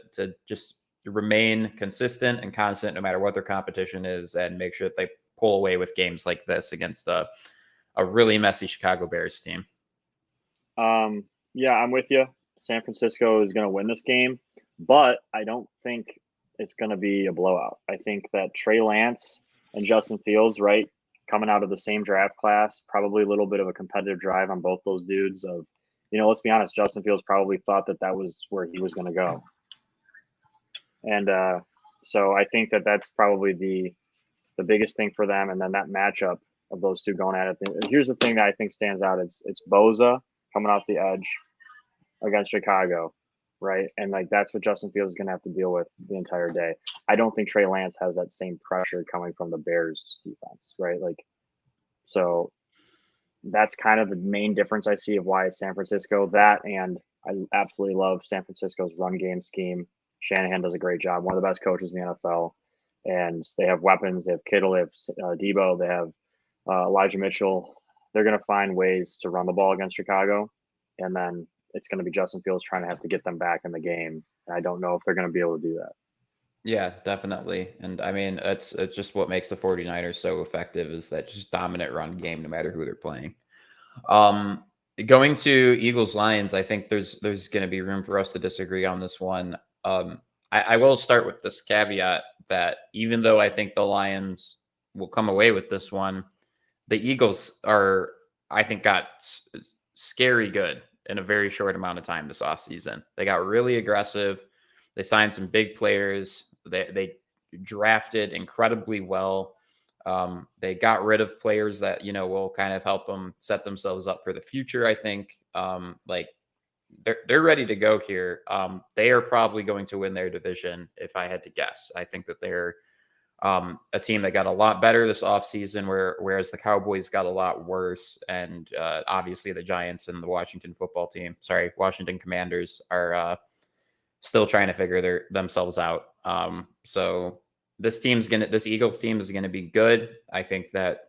just remain consistent and constant no matter what their competition is and make sure that they pull away with games like this against a really messy Chicago Bears team. Yeah, I'm with you. San Francisco is going to win this game, but I don't think it's going to be a blowout. I think that Trey Lance and Justin Fields, right, coming out of the same draft class, probably a little bit of a competitive drive on both those dudes. Let's be honest, Justin Fields probably thought that was where he was going to go. And so I think that that's probably the biggest thing for them. And then that matchup of those two going at it. Here's the thing that I think stands out. It's Boza coming off the edge against Chicago, right? And that's what Justin Fields is going to have to deal with the entire day. I don't think Trey Lance has that same pressure coming from the Bears defense, right? So that's kind of the main difference I see of why it's San Francisco. That, and I absolutely love San Francisco's run game scheme. Shanahan does a great job. One of the best coaches in the NFL. And they have weapons. They have Kittle. They have Debo. They have Elijah Mitchell. They're going to find ways to run the ball against Chicago. And then it's going to be Justin Fields trying to have to get them back in the game. And I don't know if they're going to be able to do that. Yeah, definitely. And it's just what makes the 49ers so effective is that just dominant run game, no matter who they're playing. Going to Eagles Lions, I think there's going to be room for us to disagree on this one. I will start with this caveat that even though I think the Lions will come away with this one, the Eagles got scary good in a very short amount of time this offseason. They got really aggressive. They signed some big players. They drafted incredibly well. They got rid of players that, will kind of help them set themselves up for the future. I think they're ready to go here. They are probably going to win their division if I had to guess. I think that they're a team that got a lot better this offseason, whereas the Cowboys got a lot worse. And obviously the Giants and the Washington Commanders are still trying to figure themselves out. So this Eagles team is going to be good. I think that,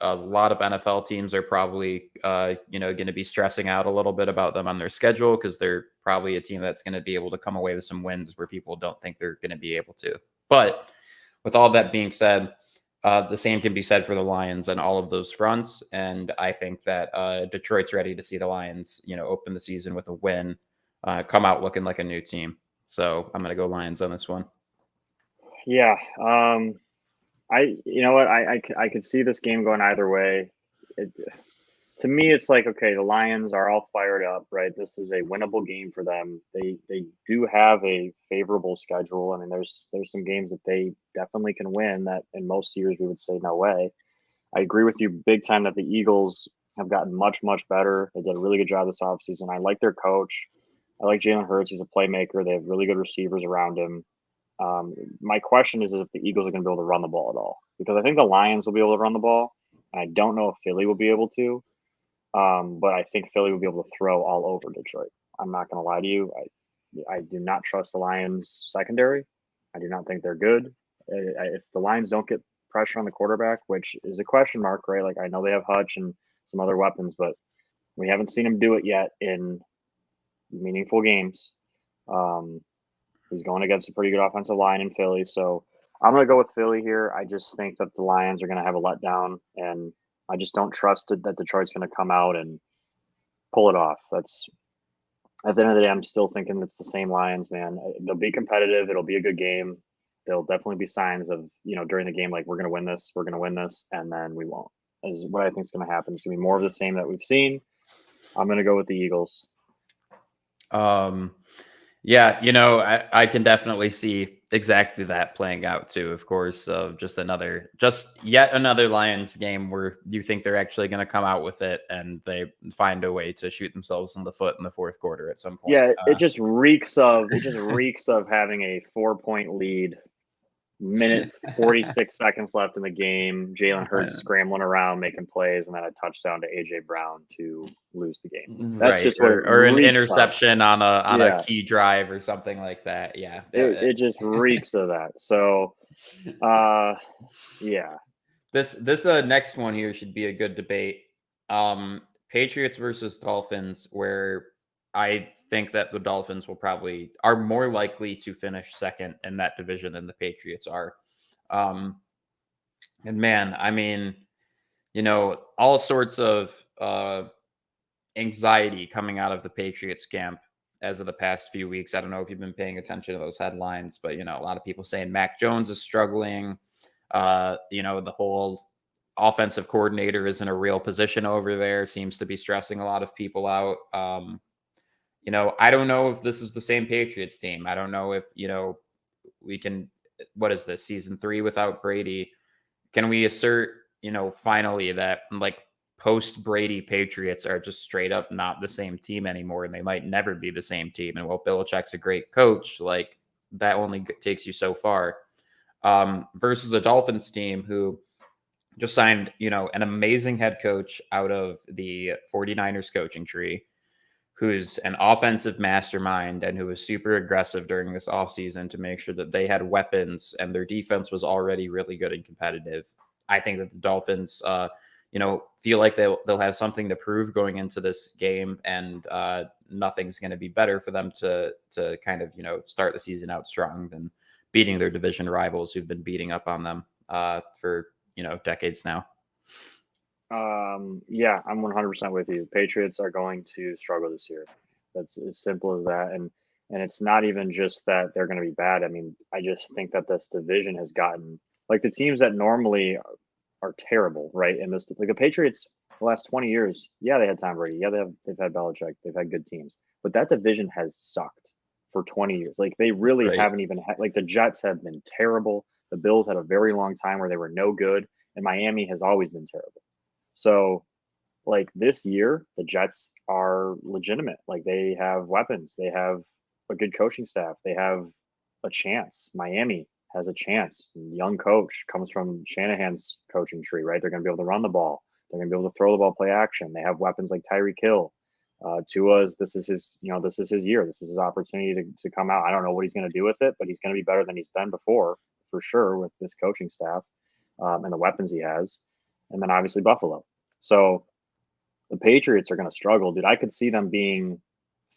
a lot of NFL teams are probably, going to be stressing out a little bit about them on their schedule because they're probably a team that's going to be able to come away with some wins where people don't think they're going to be able to. But with all that being said, the same can be said for the Lions on all of those fronts. And I think that Detroit's ready to see the Lions, open the season with a win, come out looking like a new team. So I'm going to go Lions on this one. Yeah. You know what? I could see this game going either way. To me, it's like, okay, the Lions are all fired up, right? This is a winnable game for them. They do have a favorable schedule. I mean, there's some games that they definitely can win that in most years we would say no way. I agree with you big time that the Eagles have gotten much, much better. They did a really good job this offseason. I like their coach. I like Jalen Hurts. He's a playmaker. They have really good receivers around him. My question is if the Eagles are going to be able to run the ball at all, because I think the Lions will be able to run the ball. And I don't know if Philly will be able to. But I think Philly will be able to throw all over Detroit. I'm not going to lie to you. I do not trust the Lions secondary. I do not think they're good. If the Lions don't get pressure on the quarterback, which is a question mark, right? Like I know they have Hutch and some other weapons, but we haven't seen him do it yet in meaningful games. He's going against a pretty good offensive line in Philly, so I'm going to go with Philly here. I just think that the Lions are going to have a letdown, and I just don't trust it that Detroit's going to come out and pull it off. That's at the end of the day, I'm still thinking it's the same Lions, man. They'll be competitive. It'll be a good game. There'll definitely be signs of, during the game, like we're going to win this, and then we won't. Is what I think is going to happen. It's going to be more of the same that we've seen. I'm going to go with the Eagles. Yeah, I can definitely see exactly that playing out too. Of course, just yet another Lions game where you think they're actually going to come out with it, and they find a way to shoot themselves in the foot in the fourth quarter at some point. Yeah, it just reeks of having a 4-point lead. Minute 46 seconds left in the game. Jalen Hurts scrambling around, making plays, and then a touchdown to AJ Brown to lose the game. That's right, just what or an reeks interception of. on a key drive or something like that. Yeah, it just reeks of that. So, yeah. This next one here should be a good debate. Patriots versus Dolphins, where I think that the Dolphins are more likely to finish second in that division than the Patriots are. And man, I mean, all sorts of anxiety coming out of the Patriots camp as of the past few weeks. I don't know if you've been paying attention to those headlines, but a lot of people saying Mac Jones is struggling. The whole offensive coordinator is in a real position over there, seems to be stressing a lot of people out. I don't know if this is the same Patriots team. I don't know if, we can, what is this, season 3 without Brady? Can we assert, finally that like post Brady Patriots are just straight up not the same team anymore, and they might never be the same team? And while Belichick's a great coach, like that only takes you so far. Versus a Dolphins team who just signed, an amazing head coach out of the 49ers coaching tree, who's an offensive mastermind and who was super aggressive during this offseason to make sure that they had weapons and their defense was already really good and competitive. I think that the Dolphins, feel like they'll have something to prove going into this game, and nothing's going to be better for them to kind of, start the season out strong than beating their division rivals who've been beating up on them for, decades now. Yeah, I'm 100% with you. Patriots are going to struggle this year. That's as simple as that. And it's not even just that they're going to be bad. I mean, I just think that this division has gotten like the teams that normally are terrible, right? And this like the Patriots the last 20 years, yeah, they had Tom Brady. Yeah, they've had Belichick. They've had good teams. But that division has sucked for 20 years. Like they really haven't even had like the Jets have been terrible. The Bills had a very long time where they were no good, and Miami has always been terrible. So, like this year, the Jets are legitimate. Like they have weapons, they have a good coaching staff, they have a chance. Miami has a chance. Young coach comes from Shanahan's coaching tree, right? They're going to be able to run the ball. They're going to be able to throw the ball, play action. They have weapons like Tyreek Hill. Tua's this is his year. This is his opportunity to come out. I don't know what he's going to do with it, but he's going to be better than he's been before, for sure, with this coaching staff and the weapons he has. And then obviously Buffalo. So the Patriots are going to struggle, dude. I could see them being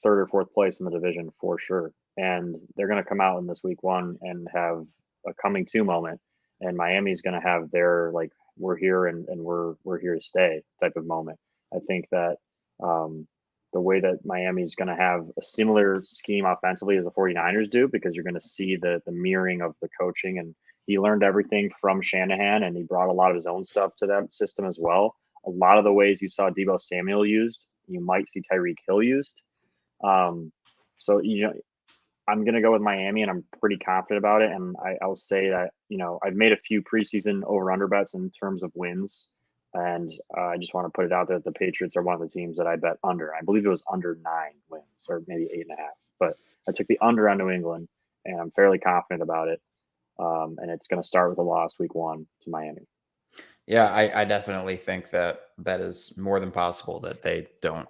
third or fourth place in the division for sure. And they're going to come out in this week 1 and have a coming to moment. And Miami's going to have their like we're here and we're here to stay type of moment. I think that the way that Miami's going to have a similar scheme offensively as the 49ers do, because you're going to see the mirroring of the coaching. And he learned everything from Shanahan, and he brought a lot of his own stuff to that system as well. A lot of the ways you saw Deebo Samuel used, you might see Tyreek Hill used. So, I'm going to go with Miami, and I'm pretty confident about it. And I'll say that, I've made a few preseason over-under bets in terms of wins. And I just want to put it out there that the Patriots are one of the teams that I bet under. I believe it was under 9 wins, or maybe 8.5. But I took the under on New England, and I'm fairly confident about it. And it's going to start with a loss week 1 to Miami. Yeah, I definitely think that is more than possible that they don't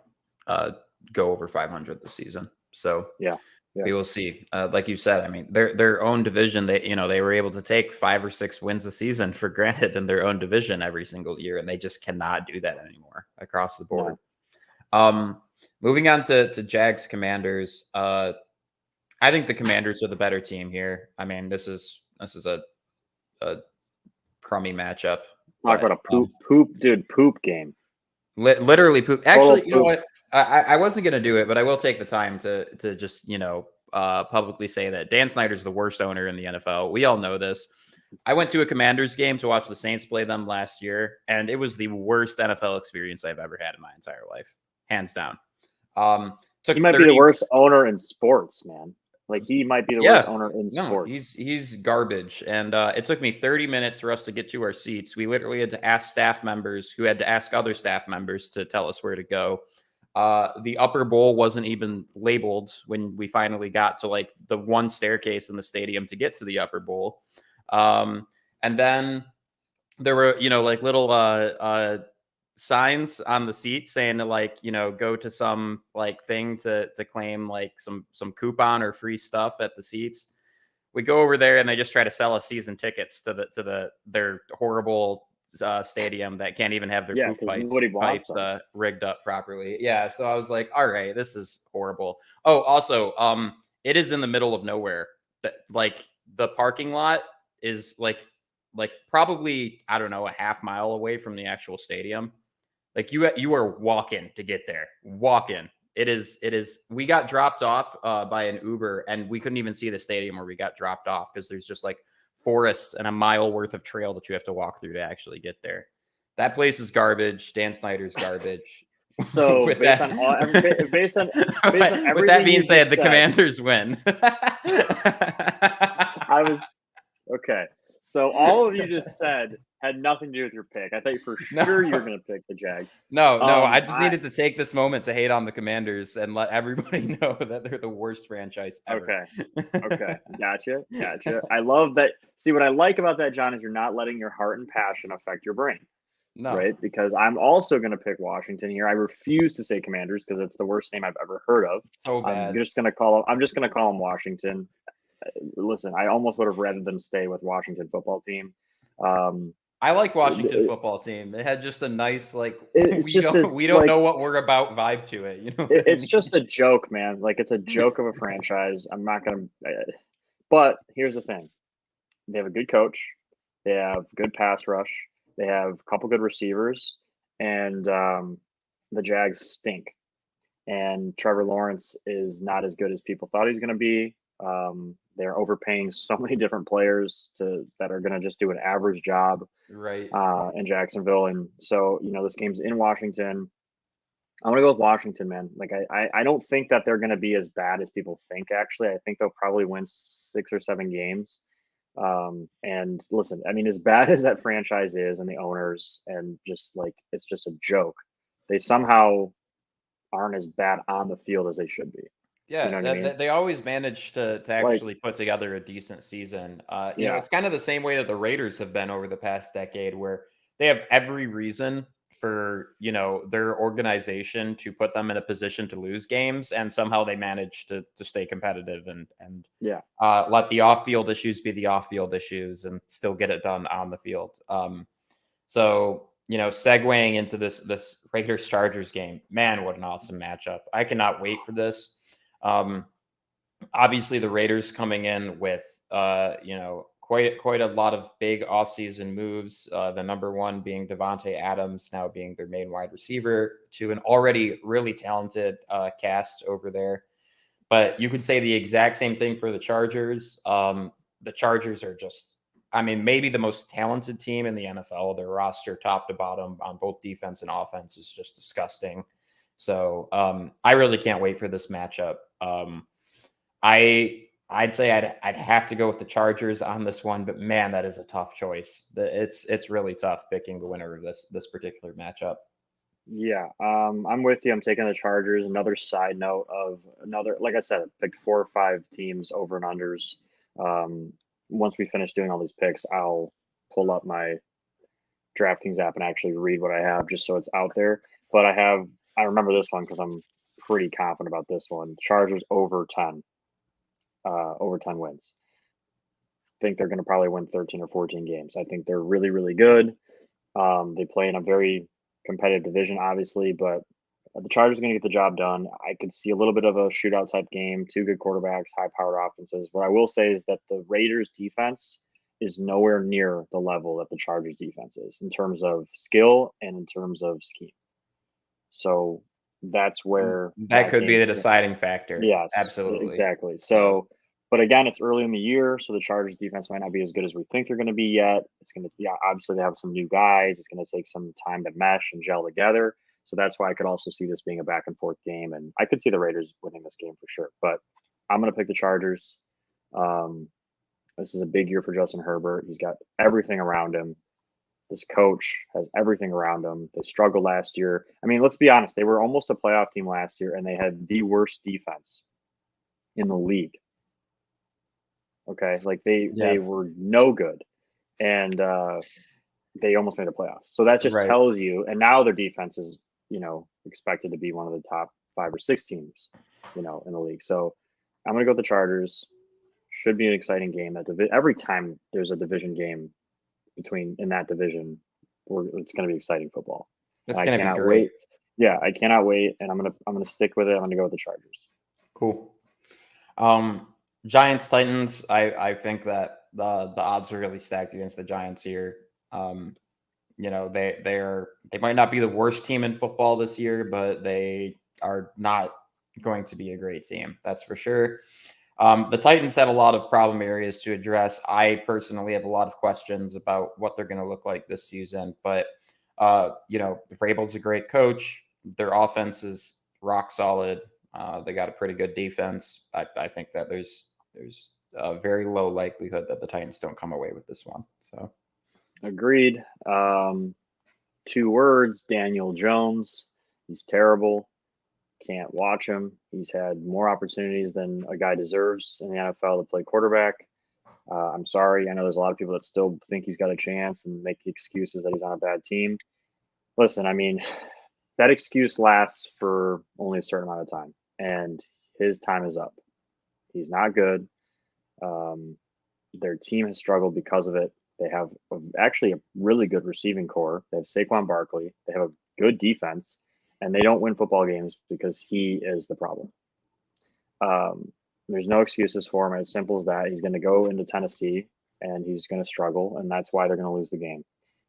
go over 500 this season. So yeah. We will see. Like you said, I mean, their own division, they were able to take 5 or 6 wins a season for granted in their own division every single year, and they just cannot do that anymore across the board. No. Moving on to Jags Commanders. I think the Commanders are the better team here. I mean, this is a crummy matchup. Talk about a poop game. Literally poop. Actually, you know what? I wasn't going to do it, but I will take the time to just, publicly say that Dan Snyder's the worst owner in the NFL. We all know this. I went to a Commanders game to watch the Saints play them last year, and it was the worst NFL experience I've ever had in my entire life, hands down. He might be the worst owner in sports, man. Like, he might be the worst owner in sports. He's garbage. And it took me 30 minutes for us to get to our seats. We literally had to ask staff members who had to ask other staff members to tell us where to go. The upper bowl wasn't even labeled when we finally got to like the one staircase in the stadium to get to the upper bowl. And then there were, like little signs on the seat saying to like, go to some like thing to claim like some coupon or free stuff at the seats. We go over there and they just try to sell us season tickets to their horrible stadium that can't even have their poop pipes rigged up properly. Yeah. So I was like, all right, this is horrible. Oh, also, it is in the middle of nowhere. That like the parking lot is like probably, I don't know, a half mile away from the actual stadium. Like you are walking to get there. Walking. It is. We got dropped off by an Uber, and we couldn't even see the stadium where we got dropped off because there's just like forests and a mile worth of trail that you have to walk through to actually get there. That place is garbage. Dan Snyder's garbage. So with that being said, the Commanders win. Okay. So all of you just said had nothing to do with your pick. I thought for sure you were going to pick the Jags. No, I just needed to take this moment to hate on the Commanders and let everybody know that they're the worst franchise ever. Okay. Gotcha. I love that. See, what I like about that, John, is you're not letting your heart and passion affect your brain. No. Right? Because I'm also going to pick Washington here. I refuse to say Commanders because it's the worst name I've ever heard of. So bad. I'm just going to call them Washington. Listen, I almost would have rather them stay with Washington football team. I like Washington football team. They had just a nice, like, we don't know what we're about vibe to it. It's just a joke, man. Like, it's a joke of a franchise. I'm not going to, but here's the thing. They have a good coach. They have good pass rush. They have a couple good receivers, and the Jags stink. And Trevor Lawrence is not as good as people thought he was going to be. They're overpaying so many different players that are going to just do an average job, right? In Jacksonville, and so this game's in Washington. I'm going to go with Washington, man. Like I don't think that they're going to be as bad as people think. Actually, I think they'll probably win 6 or 7 games. And listen, I mean, as bad as that franchise is, and the owners, and just like it's just a joke, they somehow aren't as bad on the field as they should be. Yeah, you know what I mean? They always manage to actually put together a decent season. It's kind of the same way that the Raiders have been over the past decade, where they have every reason for their organization to put them in a position to lose games, and somehow they manage to stay competitive and let the off-field issues be the off-field issues and still get it done on the field. So segueing into this Raiders Chargers game, man, what an awesome matchup! I cannot wait for this. Obviously the Raiders coming in with, quite a lot of big offseason moves. The number one being Devontae Adams, now being their main wide receiver, to an already really talented cast over there. But you could say the exact same thing for the Chargers. The Chargers are just, I mean, maybe the most talented team in the NFL. Their roster, top to bottom, on both defense and offense, is just disgusting. So I really can't wait for this matchup. I'd say I'd have to go with the Chargers on this one, but man, that is a tough choice. It's really tough picking the winner of this particular matchup. Yeah, I'm with you. I'm taking the Chargers. Another side note of another, like I said, I picked 4 or 5 teams over and unders. Once we finish doing all these picks, I'll pull up my DraftKings app and actually read what I have just so it's out there. But I remember this one because I'm pretty confident about this one. Chargers over 10, over 10 wins. Think they're going to probably win 13 or 14 games. I think they're really, really good. They play in a very competitive division, obviously, but the Chargers are going to get the job done. I could see a little bit of a shootout type game, 2 good quarterbacks, high powered offenses. What I will say is that the Raiders defense is nowhere near the level that the Chargers defense is in terms of skill and in terms of scheme. So that's where That could be the deciding factor. Yes, Absolutely. exactly. So, but again, it's early in the year, so the Chargers defense might not be as good as we think they're going to be yet. It's going to be obviously they have some new guys. It's going to take some time to mesh and gel together. So that's why I could also see this being a back and forth game, and I could see the Raiders winning this game for sure. But I'm going to pick the Chargers. This is a big year for Justin Herbert. He's got everything around him. This coach has everything around them. They struggled last year. I mean, let's be honest. They were almost a playoff team last year, and they had the worst defense in the league. Okay, like they were no good, and they almost made the playoffs. So that just tells you. And now their defense is, expected to be one of the top 5 or 6 teams, in the league. So I'm gonna go with the Chargers. Should be an exciting game. Every time there's a division game in that division, it's going to be exciting football. It's going to be great. Wait. Yeah, I cannot wait, and I'm gonna stick with it. I'm gonna go with the Chargers. Cool. Giants Titans. I think that the odds are really stacked against the Giants here. They might not be the worst team in football this year, but they are not going to be a great team. That's for sure. The Titans have a lot of problem areas to address. I personally have a lot of questions about what they're going to look like this season. But, Vrabel's a great coach. Their offense is rock solid. They got a pretty good defense. I think that there's a very low likelihood that the Titans don't come away with this one. So, agreed. 2 words: Daniel Jones. He's terrible. Can't watch him. He's had more opportunities than a guy deserves in the NFL to play quarterback. I'm sorry. I know there's a lot of people that still think he's got a chance and make the excuses that he's on a bad team. Listen, I mean, that excuse lasts for only a certain amount of time, and his time is up. He's not good. Their team has struggled because of it. They have actually a really good receiving core. They have Saquon Barkley. They have a good defense. And they don't win football games because he is the problem. There's no excuses for him. As simple as that. He's going to go into Tennessee and he's going to struggle, and that's why they're going to lose the game.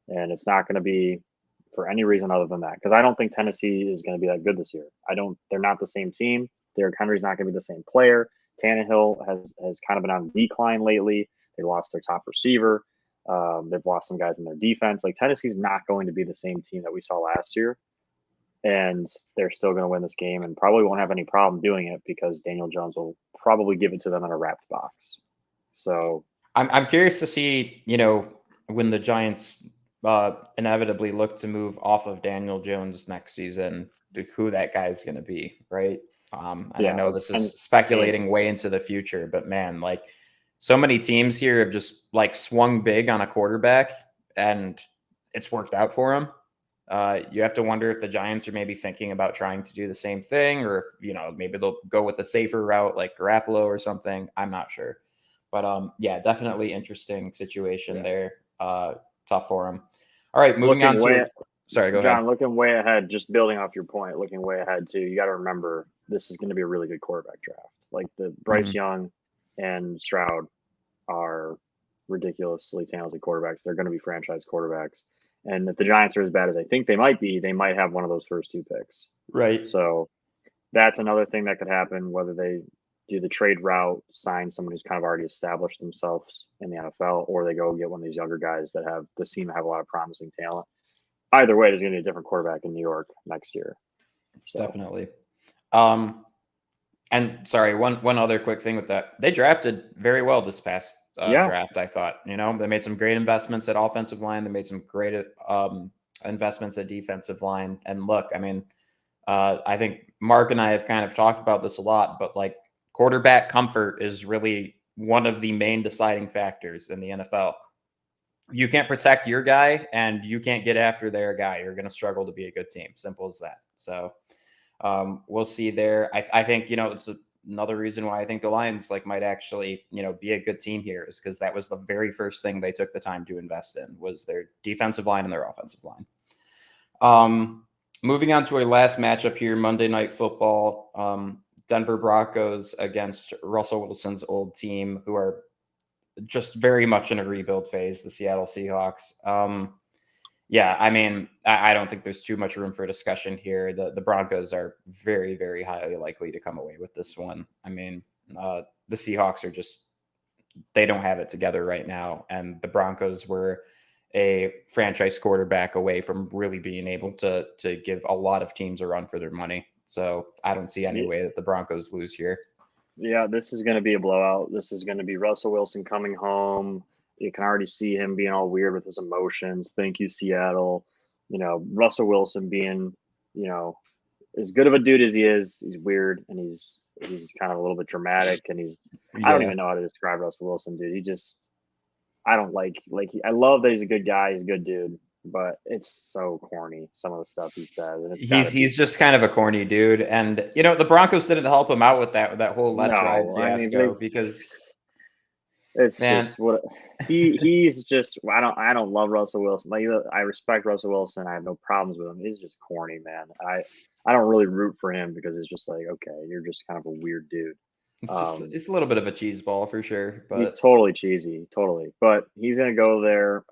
And it's not going to be for any reason other than that, because I don't think Tennessee is going to be that good this year. They're not the same team. Derrick Henry's not going to be the same player. Tannehill has kind of been on decline lately. They lost their top receiver. They've lost some guys in their defense. Like, Tennessee's not going to be the same team that we saw last year. And they're still going to win this game and probably won't have any problem doing it because Daniel Jones will probably give it to them in a wrapped box. So I'm curious to see, when the Giants inevitably look to move off of Daniel Jones next season, who that guy is going to be, right? And I know this is speculating way into the future, but man, like, so many teams here have just like swung big on a quarterback and it's worked out for them. You have to wonder if the Giants are maybe thinking about trying to do the same thing, or if, maybe they'll go with a safer route like Garoppolo or something. I'm not sure. But definitely interesting situation there. Tough for him. All right, moving on to sorry, go ahead. John, looking way ahead, just building off your point, looking way ahead too, you got to remember this is going to be a really good quarterback draft. Like, the Bryce Young and Stroud are ridiculously talented quarterbacks. They're going to be franchise quarterbacks. And if the Giants are as bad as I think they might be, they might have one of those first 2 picks. Right. So that's another thing that could happen, whether they do the trade route, sign someone who's kind of already established themselves in the NFL, or they go get one of these younger guys that seem to have a lot of promising talent. Either way, there's going to be a different quarterback in New York next year. So. Definitely. And sorry, one other quick thing with that. They drafted very well this past draft, I thought. They made some great investments at offensive line. They made some great investments at defensive line. And look, I mean, I think Mark and I have kind of talked about this a lot, but like quarterback comfort is really one of the main deciding factors in the NFL. You can't protect your guy and you can't get after their guy. You're going to struggle to be a good team. Simple as that. So we'll see there. I think, it's another reason why I think the Lions might actually, be a good team here is because that was the very first thing they took the time to invest in was their defensive line and their offensive line. Moving on to a last matchup here, Monday Night Football, Denver Broncos against Russell Wilson's old team, who are just very much in a rebuild phase, the Seattle Seahawks. Yeah, I mean, I don't think there's too much room for discussion here. The Broncos are very, very highly likely to come away with this one. I mean, the Seahawks are they don't have it together right now. And the Broncos were a franchise quarterback away from really being able to give a lot of teams a run for their money. So I don't see any way that the Broncos lose here. Yeah, this is going to be a blowout. This is going to be Russell Wilson coming home. You can already see him being all weird with his emotions. Thank you, Seattle. Russell Wilson being, as good of a dude as he is, he's weird and he's kind of a little bit dramatic and I don't even know how to describe Russell Wilson, dude. I don't I love that he's a good guy. He's a good dude, but it's so corny, some of the stuff he says. And he's just kind of a corny dude. And, the Broncos didn't help him out with that whole Let's Ride fiasco because it's just what he's just, I don't love Russell Wilson. I respect Russell Wilson. I have no problems with him. He's just corny, man. I don't really root for him because it's just like, okay, you're just kind of a weird dude. It's a little bit of a cheese ball for sure, but he's totally cheesy, totly. But he's gonna go there,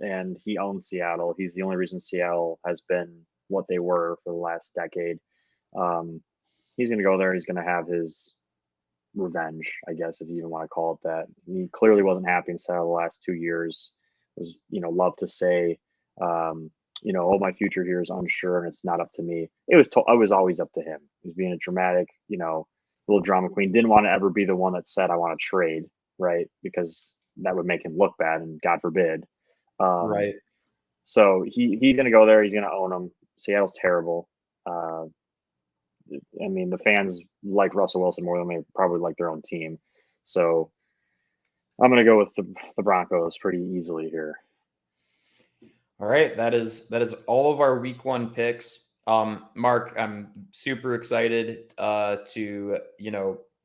and he owns Seattle. He's the only reason Seattle has been what they were for the last decade. He's gonna go there. He's gonna have his revenge, I guess, if you even want to call it that. He clearly wasn't happy in Seattle the last 2 years. Was love to say, oh, my future here is unsure and it's not up to me. It was always up to him. He's being a dramatic, little drama queen. Didn't want to ever be the one that said I want to trade, right? Because that would make him look bad, and God forbid. Right. So he's going to go there. He's going to own them. Seattle's terrible. I mean, the fans like Russell Wilson more than they probably like their own team. So I'm going to go with the Broncos pretty easily here. All right, that is all of our week 1 picks. Mark, I'm super excited to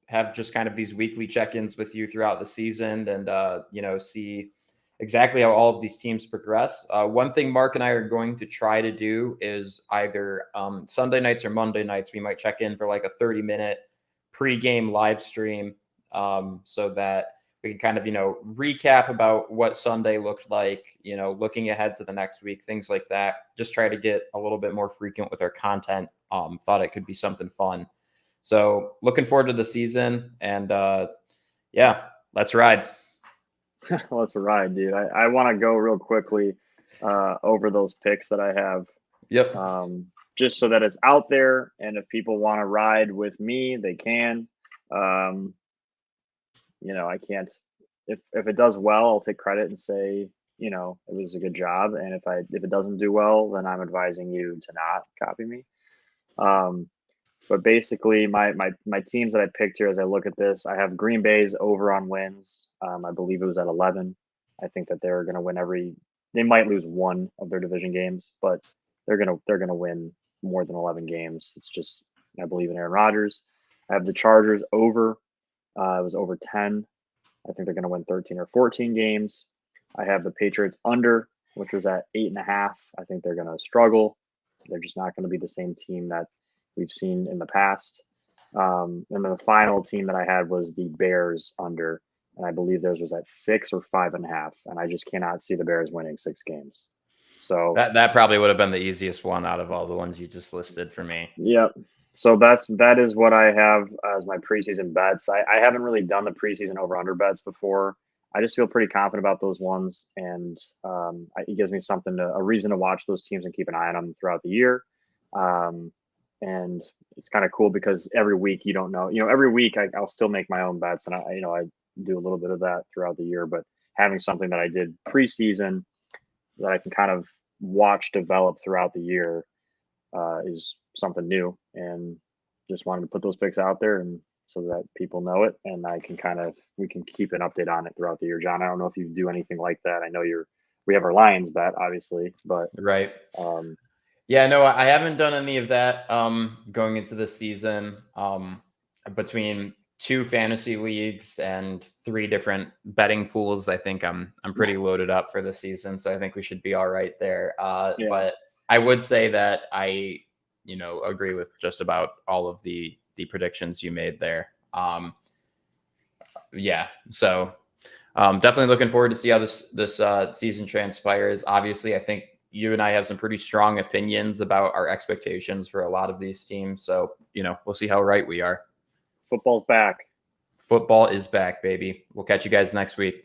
have just kind of these weekly check-ins with you throughout the season and see exactly how all of these teams progress. One thing Mark and I are going to try to do is either Sunday nights or Monday nights, we might check in for like a 30-minute pregame live stream so that we can kind of, recap about what Sunday looked like, looking ahead to the next week, things like that. Just try to get a little bit more frequent with our content. Thought it could be something fun. So looking forward to the season and yeah, let's ride. Let's ride, dude. I want to go real quickly over those picks that I have. Yep. Just so that it's out there. And if people want to ride with me, they can. I can't, if it does well, I'll take credit and say, it was a good job. And if it doesn't do well, then I'm advising you to not copy me. But basically my teams that I picked here, as I look at this, I have Green Bay's over on wins. I believe it was at 11. I think that they're going to win they might lose one of their division games, but they're going to win more than 11 games. It's just, I believe in Aaron Rodgers. I have the Chargers over. It was over 10. I think they're going to win 13 or 14 games. I have the Patriots under, which was at 8.5. I think they're going to struggle. They're just not going to be the same team that we've seen in the past. And then the final team that I had was the Bears under. and I believe theirs was at 6 or 5.5, and I just cannot see the Bears winning 6 games. So That probably would have been the easiest one out of all the ones you just listed for me. yeah. So that is what I have as my preseason bets. I haven't really done the preseason over under bets before. I just feel pretty confident about those ones, and it gives me a reason to watch those teams and keep an eye on them throughout the year. Um, and it's kind of cool because every week you don't know. Every week I'll still make my own bets, and I do a little bit of that throughout the year. But having something that I did preseason that I can kind of watch develop throughout the year is something new, and just wanted to put those picks out there and so that people know it, and we can keep an update on it throughout the year. John, I don't know if you do anything like that. I know we have our Lions bet obviously, but Right. um, Yeah, no, I haven't done any of that going into the season. Between two fantasy leagues and three different betting pools, I think I'm pretty loaded up for the season, so I think we should be all right there. yeah, But I would say that I, agree with just about all of the predictions you made there. Yeah, so definitely looking forward to see how this season transpires. Obviously, I think you and I have some pretty strong opinions about our expectations for a lot of these teams. So, we'll see how right we are. football's back. Football is back, baby. We'll catch you guys next week.